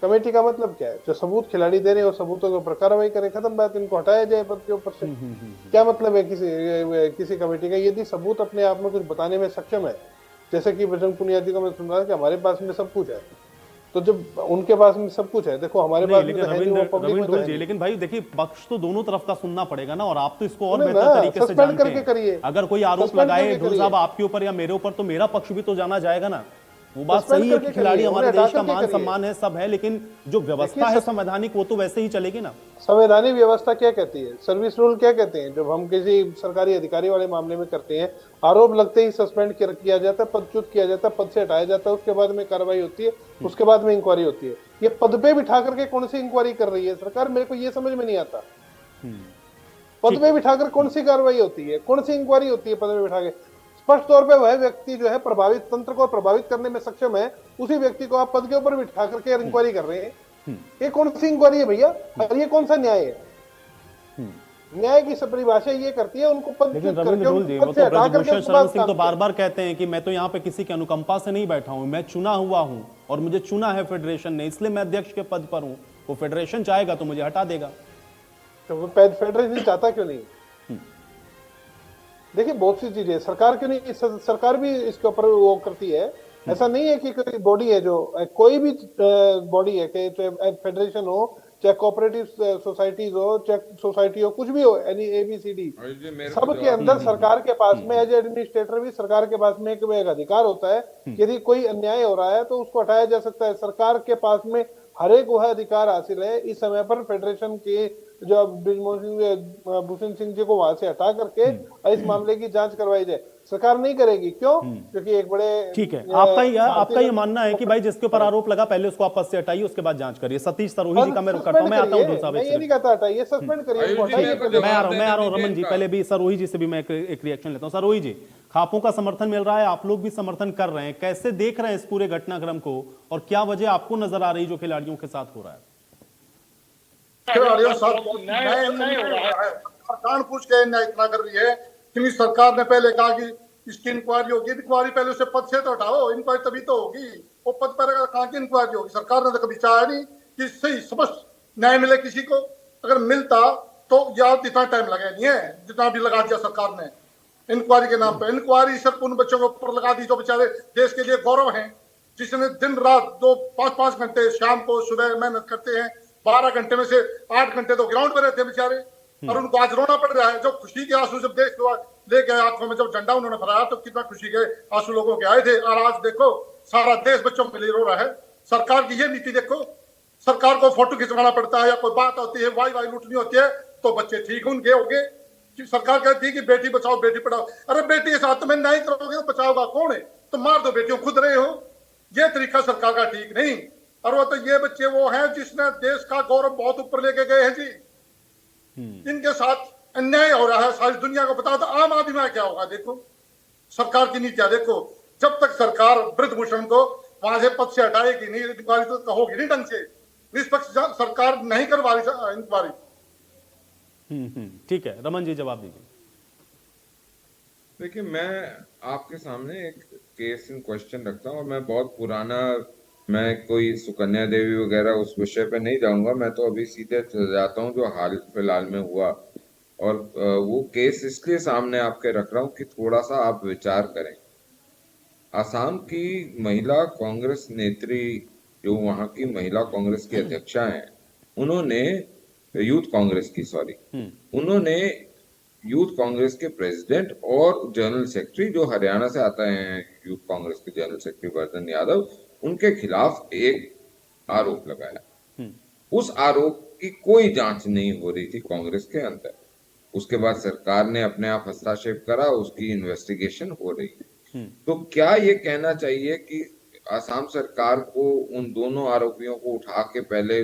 कमेटी का मतलब क्या है? जो सबूत खिलाड़ी दे रहे हैं वो सबूतों के ऊपर कार्रवाई करें, खत्म बात, इनको हटाया जाए पद के ऊपर से। क्या मतलब है किसी कमेटी का? यदि सबूत अपने आप में कुछ बताने में सक्षम है, जैसे कि बजरंग पुनिया जी को मैं सुन रहा था कि हमारे पास में सब कुछ है, तो जब उनके पास में सब कुछ है, देखो हमारे पास लेकिन भाई देखिए, पक्ष तो दोनों तरफ का सुनना पड़ेगा ना, और आप तो इसको और बेहतर तरीके से जानते हैं। अगर कोई आरोप लगाए ढोल साहब आपके ऊपर या मेरे ऊपर, तो मेरा पक्ष भी तो जाना जाएगा ना। वो बात सही है कि खिलाड़ी हमारे देश का मान सम्मान है, सब है, लेकिन जो व्यवस्था है संवैधानिक वो तो वैसे ही चलेगी ना। संवैधानिक व्यवस्था क्या कहती है? सर्विस रूल क्या कहते हैं? जब हम किसी सरकारी अधिकारी वाले मामले में करते हैं, आरोप लगते ही सस्पेंड किया जाता है, पदच्युत किया जाता है, पद से हटाया जाता है, उसके बाद में कार्रवाई होती है, उसके बाद में इंक्वायरी होती है। ये पद पे बिठा करके कौन सी इंक्वायरी कर रही है सरकार? मेरे को ये समझ में नहीं आता। पद पे बिठाकर कौन सी कार्रवाई होती है, कौन सी इंक्वायरी होती है पद पे बिठा के? स्पष्ट तौर पे वह व्यक्ति जो है प्रभावित, तंत्र को प्रभावित करने में सक्षम है, उसी व्यक्ति को आप पद के ऊपर बिठा करके इंक्वायरी कर रहे हैं। ये कौन सी इंक्वायरी है भैया? और ये कौन सा न्याय है? न्याय की परिभाषा ये करती है उनको पद। लेकिन रविंद्र ढोल जी, वो तो ब्रजभूषण शरण सिंह तो बार बार कहते हैं कि मैं तो यहाँ पे किसी के अनुकंपा से नहीं बैठा हूँ, मैं चुना हुआ हूँ और मुझे चुना है फेडरेशन ने, इसलिए मैं अध्यक्ष के पद पर हूँ। वो फेडरेशन चाहेगा तो मुझे हटा देगा। तो वो फेडरेशन चाहता क्यों नहीं? देखिए बहुत सी चीजें सरकार क्यों नहीं, सरकार भी इसके ऊपर वो करती है। ऐसा नहीं है कि कोई बॉडी है, जो कोई भी बॉडी है, चाहे फेडरेशन हो, चाहे कोऑपरेटिव सोसाइटीज हो, चाहे सोसाइटी हो, कुछ भी हो, एनी ABCD, सबके अंदर सरकार के पास में एज एडमिनिस्ट्रेटर भी सरकार के पास में एक अधिकार होता है। यदि कोई अन्याय हो रहा है तो उसको हटाया जा सकता है। सरकार के पास में हर एक वह अधिकार हासिल है। इस समय पर फेडरेशन के जो ब्रजभूषण भूषण सिंह जी को वहां से हटा करके इस मामले की जांच करवाई जाए। सरकार नहीं करेगी, क्यों? क्योंकि एक बड़े, ठीक है, आपका ये मानना है कि भाई जिसके ऊपर आरोप लगा पहले उसको आप पद से हटाइए, उसके बाद जांच करिए। सतीश सरोही जी का मैं रुख करता हूं, मैं आता हूं ढोल साहब। ये नहीं कहता हटाइए, सस्पेंड करिए। मैं आ रहा हूं रमन जी, पहले भी सरोही जी से भी मैं एक रिएक्शन लेता हूं। सरोही जी, खापों का समर्थन मिल रहा है, आप लोग भी समर्थन कर रहे हैं, कैसे देख रहे हैं इस पूरे घटनाक्रम को, और क्या वजह आपको नजर आ रही जो खिलाड़ियों के साथ हो रहा है? खिलाड़ियों साथ सरकार पूछ के न्याय इतना कर रही है कि सरकार ने पहले कहा कि इसकी इंक्वायरी होगी। इंक्वायरी पहले उसे पद से तो हटाओ, इंक्वायरी तभी तो होगी। वो पद पर कहाँ की इंक्वायरी होगी? सरकार ने तो कभी चाहा नहीं कि सही स्पष्ट न्याय मिले किसी को। अगर मिलता तो यार इतना टाइम लगा नहीं है जितना भी लगा दिया सरकार ने इंक्वायरी के नाम पे। इंक्वायरी सिर्फ उन बच्चों के ऊपर लगा दी जो बेचारे देश के लिए गौरव हैं, जिसने दिन रात 5-5 घंटे शाम को सुबह मेहनत करते हैं। 12 घंटे में से 8 घंटे तो ग्राउंड पे रहते हैं बेचारे, और उनको आज रोना पड़ रहा है। जो खुशी के आंसू जब देश लेके आंखों में जब झंडा उन्होंने फहराया तो कितना खुशी के आंसू लोगों के आए थे, और आज देखो सारा देश बच्चों के लिए रो रहा है। सरकार की ये नीति देखो, सरकार को फोटो खिंचवाना पड़ता है या कोई बात होती है, वाई लूटनी होती है तो बच्चे ठीक होंगे होंगे। सरकार कहती है कि बेटी बचाओ बेटी पढ़ाओ। अरे बेटी के साथ में नहीं करोगे तो बचाओगा कौन है? तो मार दो बेटियों, खुद रहे हो। ये तरीका सरकार का ठीक नहीं। और वो तो ये बच्चे वो हैं जिसने देश का गौरव बहुत ऊपर लेके गए हैं जी। इनके साथ अन्याय हो रहा है, सारी दुनिया को बता दो। आम आदमी में क्या होगा? देखो सरकार की नीतियां देखो। जब तक सरकार ब्रजभूषण को वहां से पद से हटाएगी नहीं, इंक्वायरी तो होगी नहीं ढंग से, निष्पक्ष सरकार नहीं करवा रही इंक्वायरी। ठीक है, रमन जी जवाब दीजिए। देखिए, मैं आपके सामने एक केस इन क्वेश्चन रखता हूँ और मैं बहुत पुराना, मैं कोई सुकन्या देवी वगैरह उस विषय पे नहीं जाऊंगा। मैं तो अभी सीधे जाता हूँ जो हाल फिलहाल में हुआ, और वो केस इसलिए सामने आपके रख रहा हूँ कि थोड़ा सा आप विचार करें। असम की महिला कांग्रेस नेत्री, जो वहाँ की महिला कांग्रेस की अध्यक्षा हैं, उन्होंने यूथ कांग्रेस की, सॉरी, उन्होंने यूथ कांग्रेस के प्रेसिडेंट और जनरल सेक्रेटरी, जो हरियाणा से आता है यूथ कांग्रेस के जनरल सेक्रेटरी वर्धन यादव, उनके खिलाफ एक आरोप लगाया। उस आरोप की कोई जांच नहीं हो रही थी कांग्रेस के अंदर। उसके बाद सरकार ने अपने आप हस्तक्षेप करा, उसकी इन्वेस्टिगेशन हो रही है। तो क्या ये कहना चाहिए कि असम सरकार को उन दोनों आरोपियों को उठा के पहले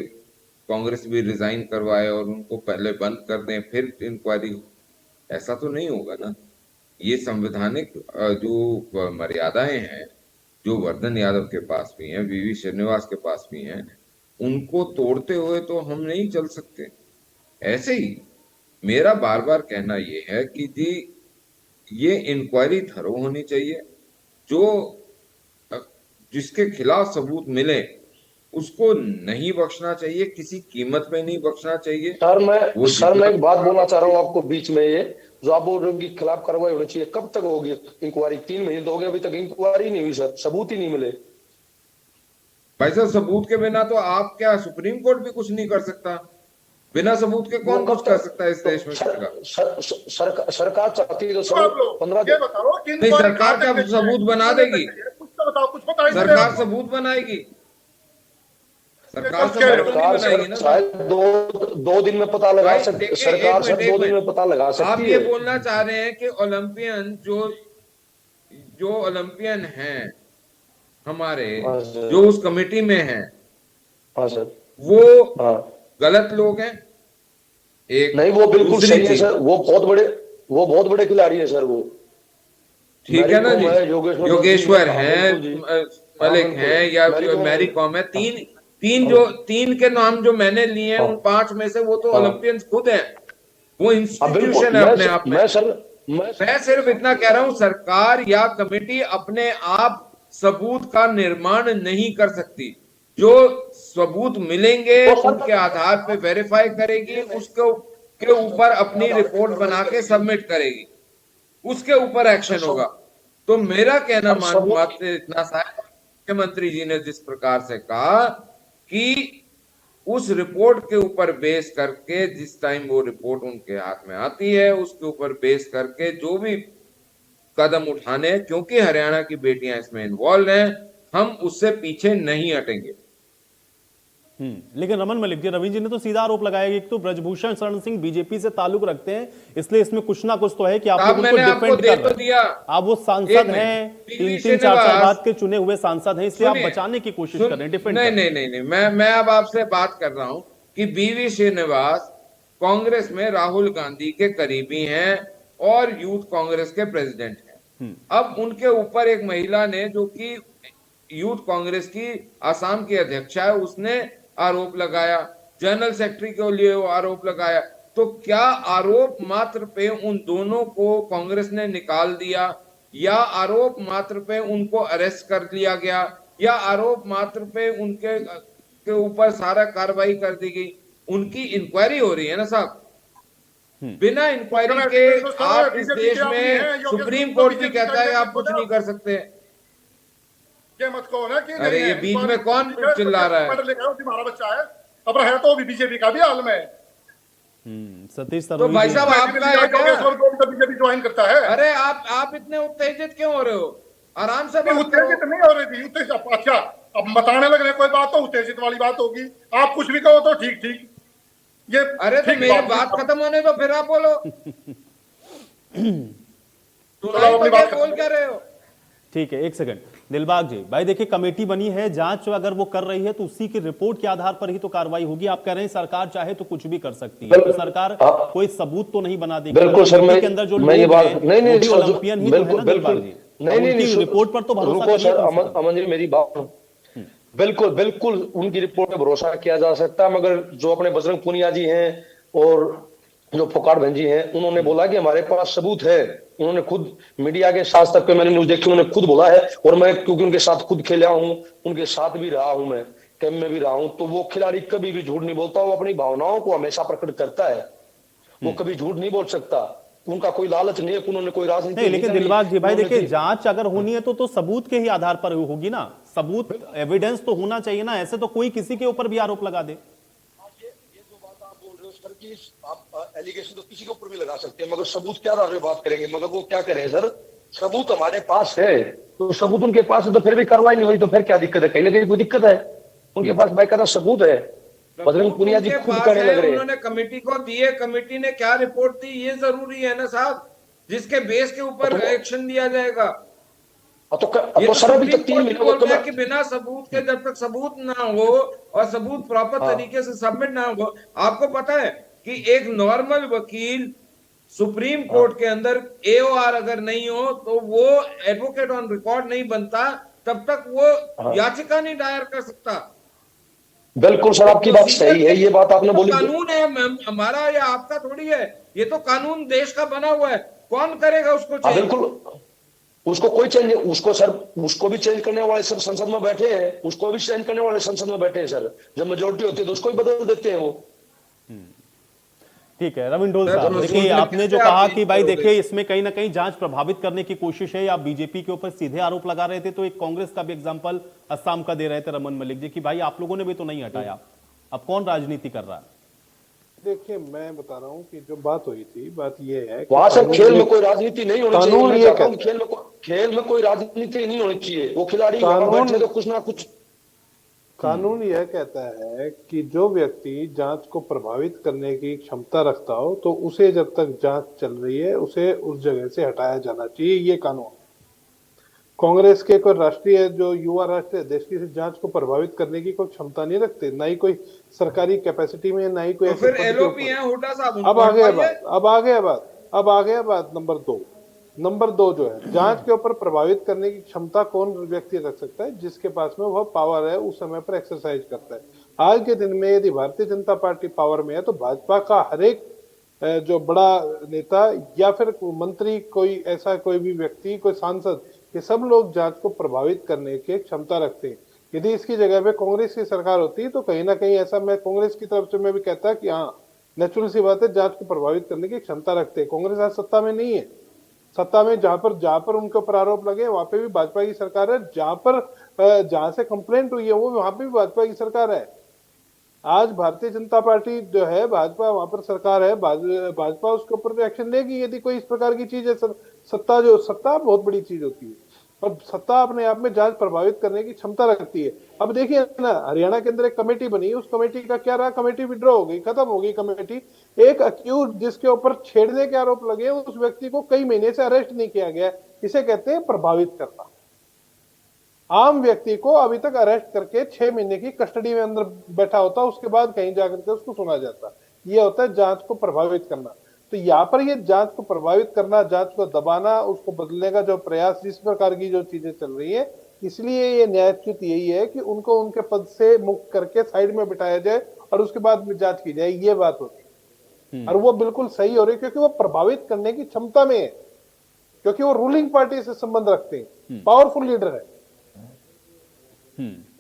कांग्रेस भी रिजाइन करवाए और उनको पहले बंद कर दें, फिर इंक्वायरी? ऐसा तो नहीं होगा ना। ये संवैधानिक जो मर्यादाएं हैं, जो वर्धन यादव के पास भी हैं, वीवी श्रीनिवास के पास भी हैं, उनको तोड़ते हुए तो हम नहीं चल सकते। ऐसे ही मेरा बार बार कहना ये है कि जी, ये इंक्वायरी थरो होनी चाहिए। जो जिसके खिलाफ सबूत मिले उसको नहीं बख्शना चाहिए, किसी कीमत पे नहीं बख्शना चाहिए। सर मैं एक बात बोलना चाह रहा हूँ आपको बीच में। ये जो आप बोल रहे हो कि खिलाफ कार्रवाई होनी चाहिए, कब तक होगी इंक्वायरी? 3 महीने तो हो गए, अभी तक इंक्वायरी नहीं हुई सर, सबूत ही नहीं मिले। भाई साहब, सबूत के बिना तो आप क्या, सुप्रीम कोर्ट भी कुछ नहीं कर सकता? बिना सबूत के कौन कुछ कर सकता है इस देश में? सरकार चाहती है तो सर 15 नहीं, सरकार क्या सबूत बना देगी? सरकार सबूत बनाएगी? सरकार बनाएगी ना। शायद दो दिन में पता लगा सकती है सरकार, सर 2 दिन में पता लगा सकती है। आप ये बोलना चाह रहे हैं कि ओलंपियन जो ओलंपियन हैं हमारे, जो उस कमेटी में हैं, हाँ सर, वो गलत लोग हैं? एक नहीं, वो बिल्कुल सही है सर, वो बहुत बड़े खिलाड़ी है सर वो। ठीक है ना जी, योगेश्वर हैं, मलिक हैं, या मैरी कॉम है। तीन के नाम जो मैंने लिए हैं, उन 5 में से वो तो ओलंपियंस खुद हैं। वो इंस्टीट्यूशन है अपने आप में। मैं सिर्फ इतना कह रहा हूं, सरकार या कमेटी अपने आप सबूत का निर्माण नहीं कर सकती। जो सबूत मिलेंगे उनके आधार पे वेरीफाई करेगी, उसके ऊपर अपनी रिपोर्ट बना के सबमिट करेगी, उसके ऊपर एक्शन होगा। तो मेरा कहना मात्र इतना सा है, मुख्यमंत्री जी ने जिस प्रकार से कहा कि उस रिपोर्ट के ऊपर बेस करके, जिस टाइम वो रिपोर्ट उनके हाथ में आती है, उसके ऊपर बेस करके जो भी कदम उठाने, क्योंकि हरियाणा की बेटियां इसमें इन्वॉल्व हैं, हम उससे पीछे नहीं हटेंगे। लेकिन रमन मलिक जी, रवि जी ने तो सीधा आरोप लगाया कि एक तो ब्रजभूषण शरण सिंह बीजेपी से ताल्लुक रखते हैं, इसलिए इसमें कुछ ना कुछ तो है कि आप लोग उनको डिफेंड कर रहे हैं। आप वो सांसद हैं, 3-4 बाद के चुने हुए सांसद हैं, इसलिए आप बचाने की कोशिश कर रहे हैं, डिफेंड। नहीं, मैं अब आपसे बात कर रहा हूं कि बीवी श्रीनिवास कांग्रेस में राहुल गांधी के करीबी हैं और यूथ कांग्रेस के प्रेसिडेंट हैं। अब उनके ऊपर एक महिला ने, जो कि यूथ कांग्रेस की असम की अध्यक्षा है, उसने आरोप लगाया, जनरल सेक्रेटरी के लिए वो आरोप लगाया। तो क्या आरोप मात्र पे उन दोनों को कांग्रेस ने निकाल दिया, या आरोप मात्र पे उनको अरेस्ट कर लिया गया, या आरोप मात्र पे उनके ऊपर सारा कार्रवाई कर दी गई? उनकी इंक्वायरी हो रही है ना साहब। बिना इंक्वायरी के आप इस देश में, सुप्रीम कोर्ट भी कहता है आप कुछ नहीं कर सकते। मत कहो ना कि अरे ये बीच में कौन चिल्ला रहा है? तुम्हारा बच्चा है, अब है तो भी बीजेपी का भी हाल में। सतीश तो भाई साहब, आपका बीजेपी ज्वाइन करता है। अरे आप इतने उत्तेजित क्यों हो रहे हो? आराम से बात करो। उत्तेजित नहीं हो रही थी। अच्छा, अब बताने लग रहे कोई बात तो उत्तेजित वाली बात होगी। आप कुछ भी कहो तो ठीक। ये अरे तो मेरी बात खत्म होने दो, फिर आप बोलो। तो बोल क्या रहे हो? ठीक है, 1 सेकंड। दिलबाग जी भाई देखिए, कमेटी बनी है, जांच अगर वो कर रही है तो उसी की रिपोर्ट के आधार पर ही तो कार्रवाई होगी। आप कह रहे हैं सरकार चाहे तो कुछ भी कर सकती है, तो सरकार कोई सबूत तो नहीं बना देगी। बिल्कुल सर, के अंदर जो लोग हैं, वो ओलंपियन ही तो है ना दिलबाग जी। नहीं, रिपोर्ट पर तो भरोसा रुको सर, करिए। अमन जी मेरी बात, बिल्कुल बिल्कुल उनकी रिपोर्ट पे भरोसा किया जा सकता है, मगर जो अपने बजरंग पुनिया जी हैं और जो फोकाट बहन जी हैं, उन्होंने बोला कि हमारे पास सबूत है। उन्होंने खुद मीडिया के साथ तक पे मैंने न्यूज देखी, उन्होंने खुद बोला है, और मैं क्योंकि उनके साथ खुद खेला हूं, उनके साथ भी रहा हूं, मैं कैंप में भी रहा हूं, तो वो खिलाड़ी कभी भी झूठ नहीं बोलता, वो अपनी भावनाओं को हमेशा प्रकट करता है, वो कभी झूठ नहीं बोल सकता। उनका कोई लालच नहीं है, उन्होंने कोई राजनीति नहीं। लेकिन दिलबाग जी भाई देखिए, जांच अगर होनी है तो सबूत के ही आधार पर होगी ना, सबूत एविडेंस तो होना चाहिए ना, ऐसे तो कोई किसी के ऊपर भी आरोप लगा दे। कि आप एलिगेशन तो किसी के ऊपर भी लगा सकते हैं, मगर सबूत क्या आधार पे बात करेंगे, मगर वो क्या करें सर, सबूत हमारे पास है, तो सबूत उनके पास है तो फिर भी कार्रवाई नहीं हुई, तो फिर क्या दिक्कत है, कहीं ना कहीं कोई दिक्कत है। उनके पास बाकायदा सबूत है, बजरंग पुनिया जी खुद कहने लग रहे हैं। उन्होंने कमेटी को दिए, कमेटी ने क्या रिपोर्ट दी ये जरूरी है ना साहब, जिसके बेस के ऊपर एक्शन लिया जाएगा। तो सर अभी तक 3 महीने कि बिना सबूत के, जब तक सबूत ना हो और सबूत प्रॉपर तरीके से सबमिट ना हो, आपको पता है कि एक नॉर्मल वकील सुप्रीम कोर्ट के अंदर एओआर अगर नहीं हो तो वो एडवोकेट ऑन रिकॉर्ड नहीं बनता, तब तक वो याचिका नहीं दायर कर सकता। बिल्कुल सर, आपकी बात सही है, ये बात आपने बोली। कानून है हमारा या आपका थोड़ी है, ये तो कानून देश का बना हुआ है, कौन करेगा उसको चेंज? बिल्कुल, उसको कोई चेंज, उसको सर, उसको भी चेंज करने वाले सर संसद में बैठे हैं, उसको भी चेंज करने वाले संसद में बैठे हैं सर, जब मेजोरिटी होती है तो उसको भी बदल देते हैं वो। ठीक है रविंद्र साहब, देखिए आपने जो कहा कि भाई देखिए इसमें कहीं ना कहीं जांच प्रभावित करने की कोशिश है, आप बीजेपी के ऊपर सीधे आरोप लगा रहे थे, तो एक कांग्रेस का भी एग्जांपल असम का दे रहे थे रमन मलिक जी, कि भाई आप लोगों ने भी तो नहीं हटाया, अब कौन राजनीति कर रहा है? देखिए मैं बता रहा हूँ कि जो बात हुई थी, बात ये है वहां से खेल में कोई राजनीति नहीं होनी चाहिए, खेल में कोई राजनीति नहीं होनी चाहिए, वो खिलाड़ी तो कुछ ना कुछ। कानून यह कहता है कि जो व्यक्ति जांच को प्रभावित करने की क्षमता रखता हो तो उसे, जब तक जांच चल रही है, उसे उस जगह से हटाया जाना चाहिए, ये कानून। कांग्रेस के कोई राष्ट्रीय, जो युवा राष्ट्रीय अध्यक्ष की जांच को प्रभावित करने की कोई क्षमता नहीं रखते, ना ही कोई सरकारी कैपेसिटी में, ना ही कोई। तो फिर एलओपी है हुड्डा साहब। अब आ गया बात नंबर 2 जो है, जांच के ऊपर प्रभावित करने की क्षमता कौन व्यक्ति रख सकता है? जिसके पास में वह पावर है, उस समय पर एक्सरसाइज करता है। आज के दिन में यदि भारतीय जनता पार्टी पावर में है तो भाजपा का हर एक जो बड़ा नेता या फिर मंत्री, कोई ऐसा कोई भी व्यक्ति, कोई सांसद, ये सब लोग जांच को प्रभावित करने की क्षमता रखते हैं। यदि इसकी जगह पे कांग्रेस की सरकार होती तो कहीं ना कहीं ऐसा, मैं कांग्रेस की तरफ से मैं भी कहता कि हाँ, नेचुरल सी बात है, जांच को प्रभावित करने की क्षमता रखते हैं। कांग्रेस आज सत्ता में नहीं है, सत्ता में जहां पर उनके ऊपर आरोप लगे वहां पे भी भाजपा की सरकार है, जहां से कंप्लेंट हुई है वो वहां पे भी भाजपा की सरकार है। आज भारतीय जनता पार्टी जो है, भाजपा वहां पर सरकार है, भाजपा उसके ऊपर एक्शन लेगी यदि कोई इस प्रकार की चीज है। सत्ता बहुत बड़ी चीज होती है, और सत्ता अपने आप में जांच प्रभावित करने की क्षमता रखती है। अब देखिए ना, हरियाणा के अंदर एक कमेटी बनी, उस कमेटी का क्या रहा? कमेटी विड्रॉ हो गई, खत्म हो गई कमेटी। एक अक्यूज जिसके ऊपर छेड़ने के आरोप लगे, उस व्यक्ति को कई महीने से अरेस्ट नहीं किया गया। इसे कहते हैं प्रभावित करना। आम व्यक्ति को अभी तक अरेस्ट करके 6 महीने की कस्टडी में अंदर बैठा होता, उसके बाद कहीं जाकर के उसको सुना जाता। ये होता है जांच को प्रभावित करना। तो यहाँ पर ये जांच को प्रभावित करना, जांच को दबाना, उसको बदलने का जो प्रयास, जिस प्रकार की जो चीजें चल रही है, इसलिए ये न्यायोचित यही है कि उनको उनके पद से मुक्त करके साइड में बिठाया जाए और उसके बाद में जांच की जाए, ये बात होती है। और वो बिल्कुल सही हो रही है, क्योंकि वो प्रभावित करने की क्षमता में है, क्योंकि वो रूलिंग पार्टी से संबंध रखते हैं, पावरफुल लीडर है।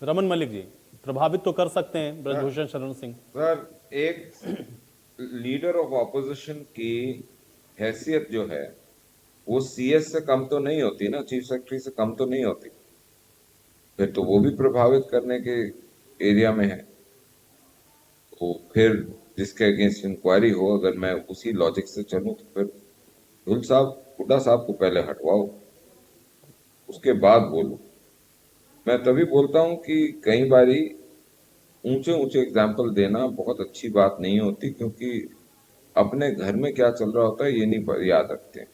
रमन मलिक जी, प्रभावित तो कर सकते हैं ब्रजभूषण शरण सिंह सर। एक लीडर ऑफ ऑपोजिशन की हैसियत जो है वो सीएस से कम तो नहीं होती ना, चीफ सेक्रेटरी से कम तो नहीं होती, फिर तो वो भी प्रभावित करने के एरिया में है। तो फिर जिसके अगेंस्ट इंक्वायरी हो, अगर मैं उसी लॉजिक से चलूं तो फिर हुड्डा साहब को पहले हटवाओ, उसके बाद बोलो। मैं तभी बोलता हूं कि कई बारी ऊंचे एग्जाम्पल देना बहुत अच्छी बात नहीं होती, क्योंकि अपने घर में क्या चल रहा होता है ये नहीं याद रखते।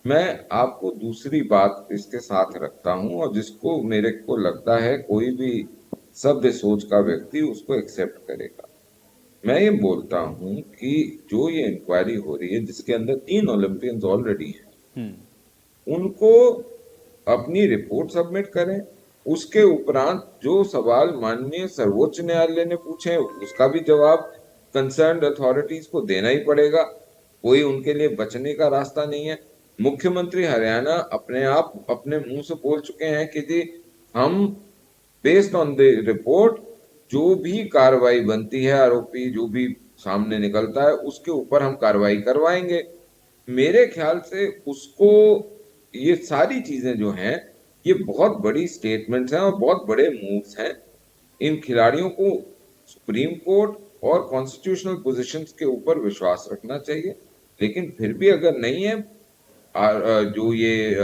मैं आपको दूसरी बात इसके साथ रखता हूं, और जिसको मेरे को लगता है कोई भी सभ्य सोच का व्यक्ति उसको एक्सेप्ट करेगा। मैं ये बोलता हूं कि जो ये इंक्वायरी हो रही है, जिसके अंदर 3 ओलंपियंस ऑलरेडी हैं, उनको अपनी रिपोर्ट सबमिट करें। उसके उपरांत जो सवाल माननीय सर्वोच्च न्यायालय ने पूछे उसका भी जवाब कंसर्न्ड अथॉरिटीज को देना ही पड़ेगा। कोई उनके लिए बचने का रास्ता नहीं है। मुख्यमंत्री हरियाणा अपने आप अपने मुंह से बोल चुके हैं कि जी हम बेस्ड ऑन द रिपोर्ट जो भी कार्रवाई बनती है, आरोपी जो भी सामने निकलता है उसके ऊपर हम कार्रवाई करवाएंगे। मेरे ख्याल से उसको ये सारी चीजें जो हैं ये बहुत बड़ी स्टेटमेंट्स हैं और बहुत बड़े मूव्स हैं। इन खिलाड़ियों को सुप्रीम कोर्ट और कॉन्स्टिट्यूशनल पोजीशंस के ऊपर विश्वास रखना चाहिए। लेकिन फिर भी अगर नहीं है, जो ये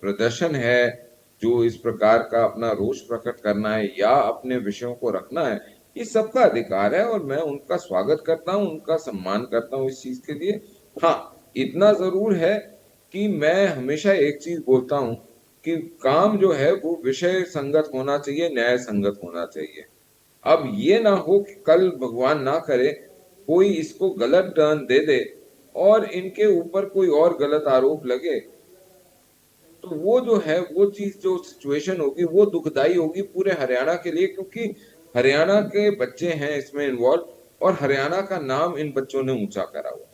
प्रदर्शन है, जो इस प्रकार का अपना रोष प्रकट करना है या अपने विषयों को रखना है, ये सबका अधिकार है और मैं उनका स्वागत करता हूं, उनका सम्मान करता हूं इस चीज के लिए। हाँ, इतना जरूर है कि मैं हमेशा एक चीज बोलता हूं कि काम जो है वो विषय संगत होना चाहिए, न्याय संगत होना चाहिए। अब ये ना हो कि कल भगवान ना करे कोई इसको गलत टर्न दे दे और इनके ऊपर कोई और गलत आरोप लगे, तो वो जो है वो चीज, जो सिचुएशन होगी वो दुखदाई होगी पूरे हरियाणा के लिए, क्योंकि हरियाणा के बच्चे हैं इसमें इन्वॉल्व और हरियाणा का नाम इन बच्चों ने ऊंचा करा हुआ।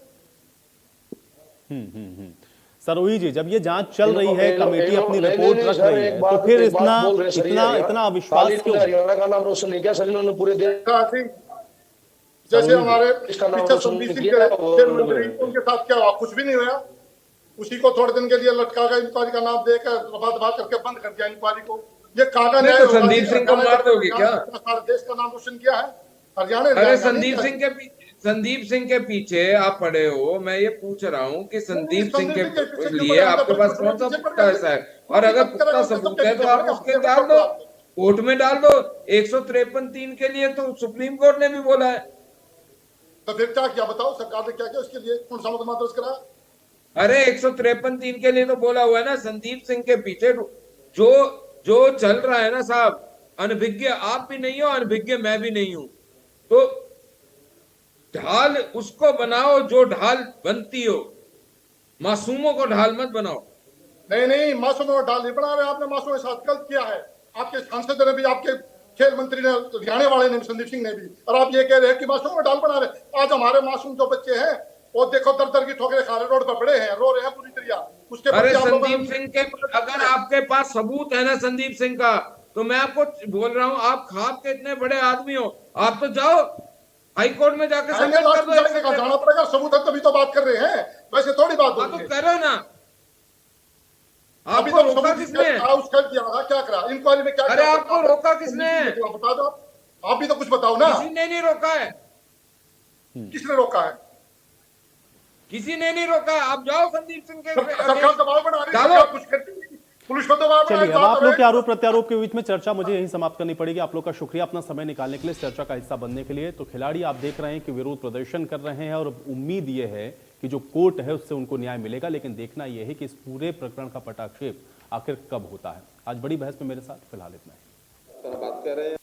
सरोही जी, जब ये जांच चल रही है, कमेटी अपनी रिपोर्ट रख रही है, तो फिर इतना अविश्वास क्यों? हरियाणा का नाम रोशन नहीं किया सर इन्होंने पूरे देश। जैसे हमारे पीछे संदीप सिंह खेल मंत्री, उनके साथ क्या हुआ? कुछ भी नहीं हुआ। उसी को थोड़े दिन के लिए लटका कर इंक्वायरी का नाम देकर दबा करके बंद कर दिया इंक्वायरी को। ये कागा न्याय तो संदीप सिंह को मार दोगे क्या? सारे देश का नाम रोशन किया है हरियाणा। अरे संदीप सिंह के पीछे आप पड़े हो। मैं ये पूछ रहा हूँ कि संदीप सिंह के लिए आपके पास कौन सा पुख्ता ऐसा है? और अगर पुख्ता सबूत है तो आप उसके डाल दो, कोर्ट में डाल दो। 153(3) के लिए तो सुप्रीम कोर्ट ने भी बोला है। तो फिर क्या बताओ, सरकार ने क्या किया उसके लिए? कौन सा मुकदमा दर्ज करा? अरे 153(3) के लिए तो बोला हुआ है ना। संदीप सिंह के पीछे जो चल रहा है ना साहब, अनभिज्ञ आप भी नहीं हो, अनभिज्ञ मैं भी नहीं हूं। तो ढाल उसको बनाओ जो ढाल बनती हो, मासूमों को ढाल मत बनाओ। नहीं, मासूमों को ढाल नहीं बना रहे। आपने मासूमों के साथ गलत किया है। आपके सांसद ने भी, आपके खेल मंत्री ने, हरियाणा वाले ने, संदीप सिंह ने भी, और आप ये कह रहे हैं कि मासूमों को ढाल बना रहे। आज हमारे मासूम जो बच्चे हैं वो देखो दर की ठोकरें खा रहे, रोड पर पड़े हैं, रो रहे हैं पूरी तरह। उसके अरे संदीप सिंह के, अगर आपके पास सबूत है ना संदीप सिंह का, तो मैं आपको बोल रहा हूँ, आप खाप के इतने बड़े आदमी हो, आप तो जाओ हाई कोर्ट में जाकर सबमिट कर दो। जाना पड़ेगा, सबूत है तभी तो बात कर रहे हैं, वैसे थोड़ी बात हो। तो करो ना। अभी तो रोका किसने? क्या करा इंक्वायरी में? क्या? अरे आपको रोका किसने? बता दो। आप भी तो कुछ बताओ ना। किसी ने नहीं रोका है। किसने रोका है? किसी ने नहीं रोका। आप जाओ संदीप सिंह के, सरकार दबाव बना रही है, कुछ करती है, पुलिस को दबाव बना रही है। चलिए, अब आप लोग के आरोप प्रत्यारोप के बीच में चर्चा मुझे यहीं समाप्त करनी पड़ेगी। आप लोग का शुक्रिया अपना समय निकालने के लिए, इस चर्चा का हिस्सा बनने के लिए। तो खिलाड़ी आप देख रहे हैं कि विरोध प्रदर्शन कर रहे हैं और उम्मीद ये है कि जो कोर्ट है उससे उनको न्याय मिलेगा। लेकिन देखना यह है कि इस पूरे प्रकरण का पटाक्षेप आखिर कब होता है। आज बड़ी बहस में मेरे साथ फिलहाल इतना है। बात कर रहे हैं।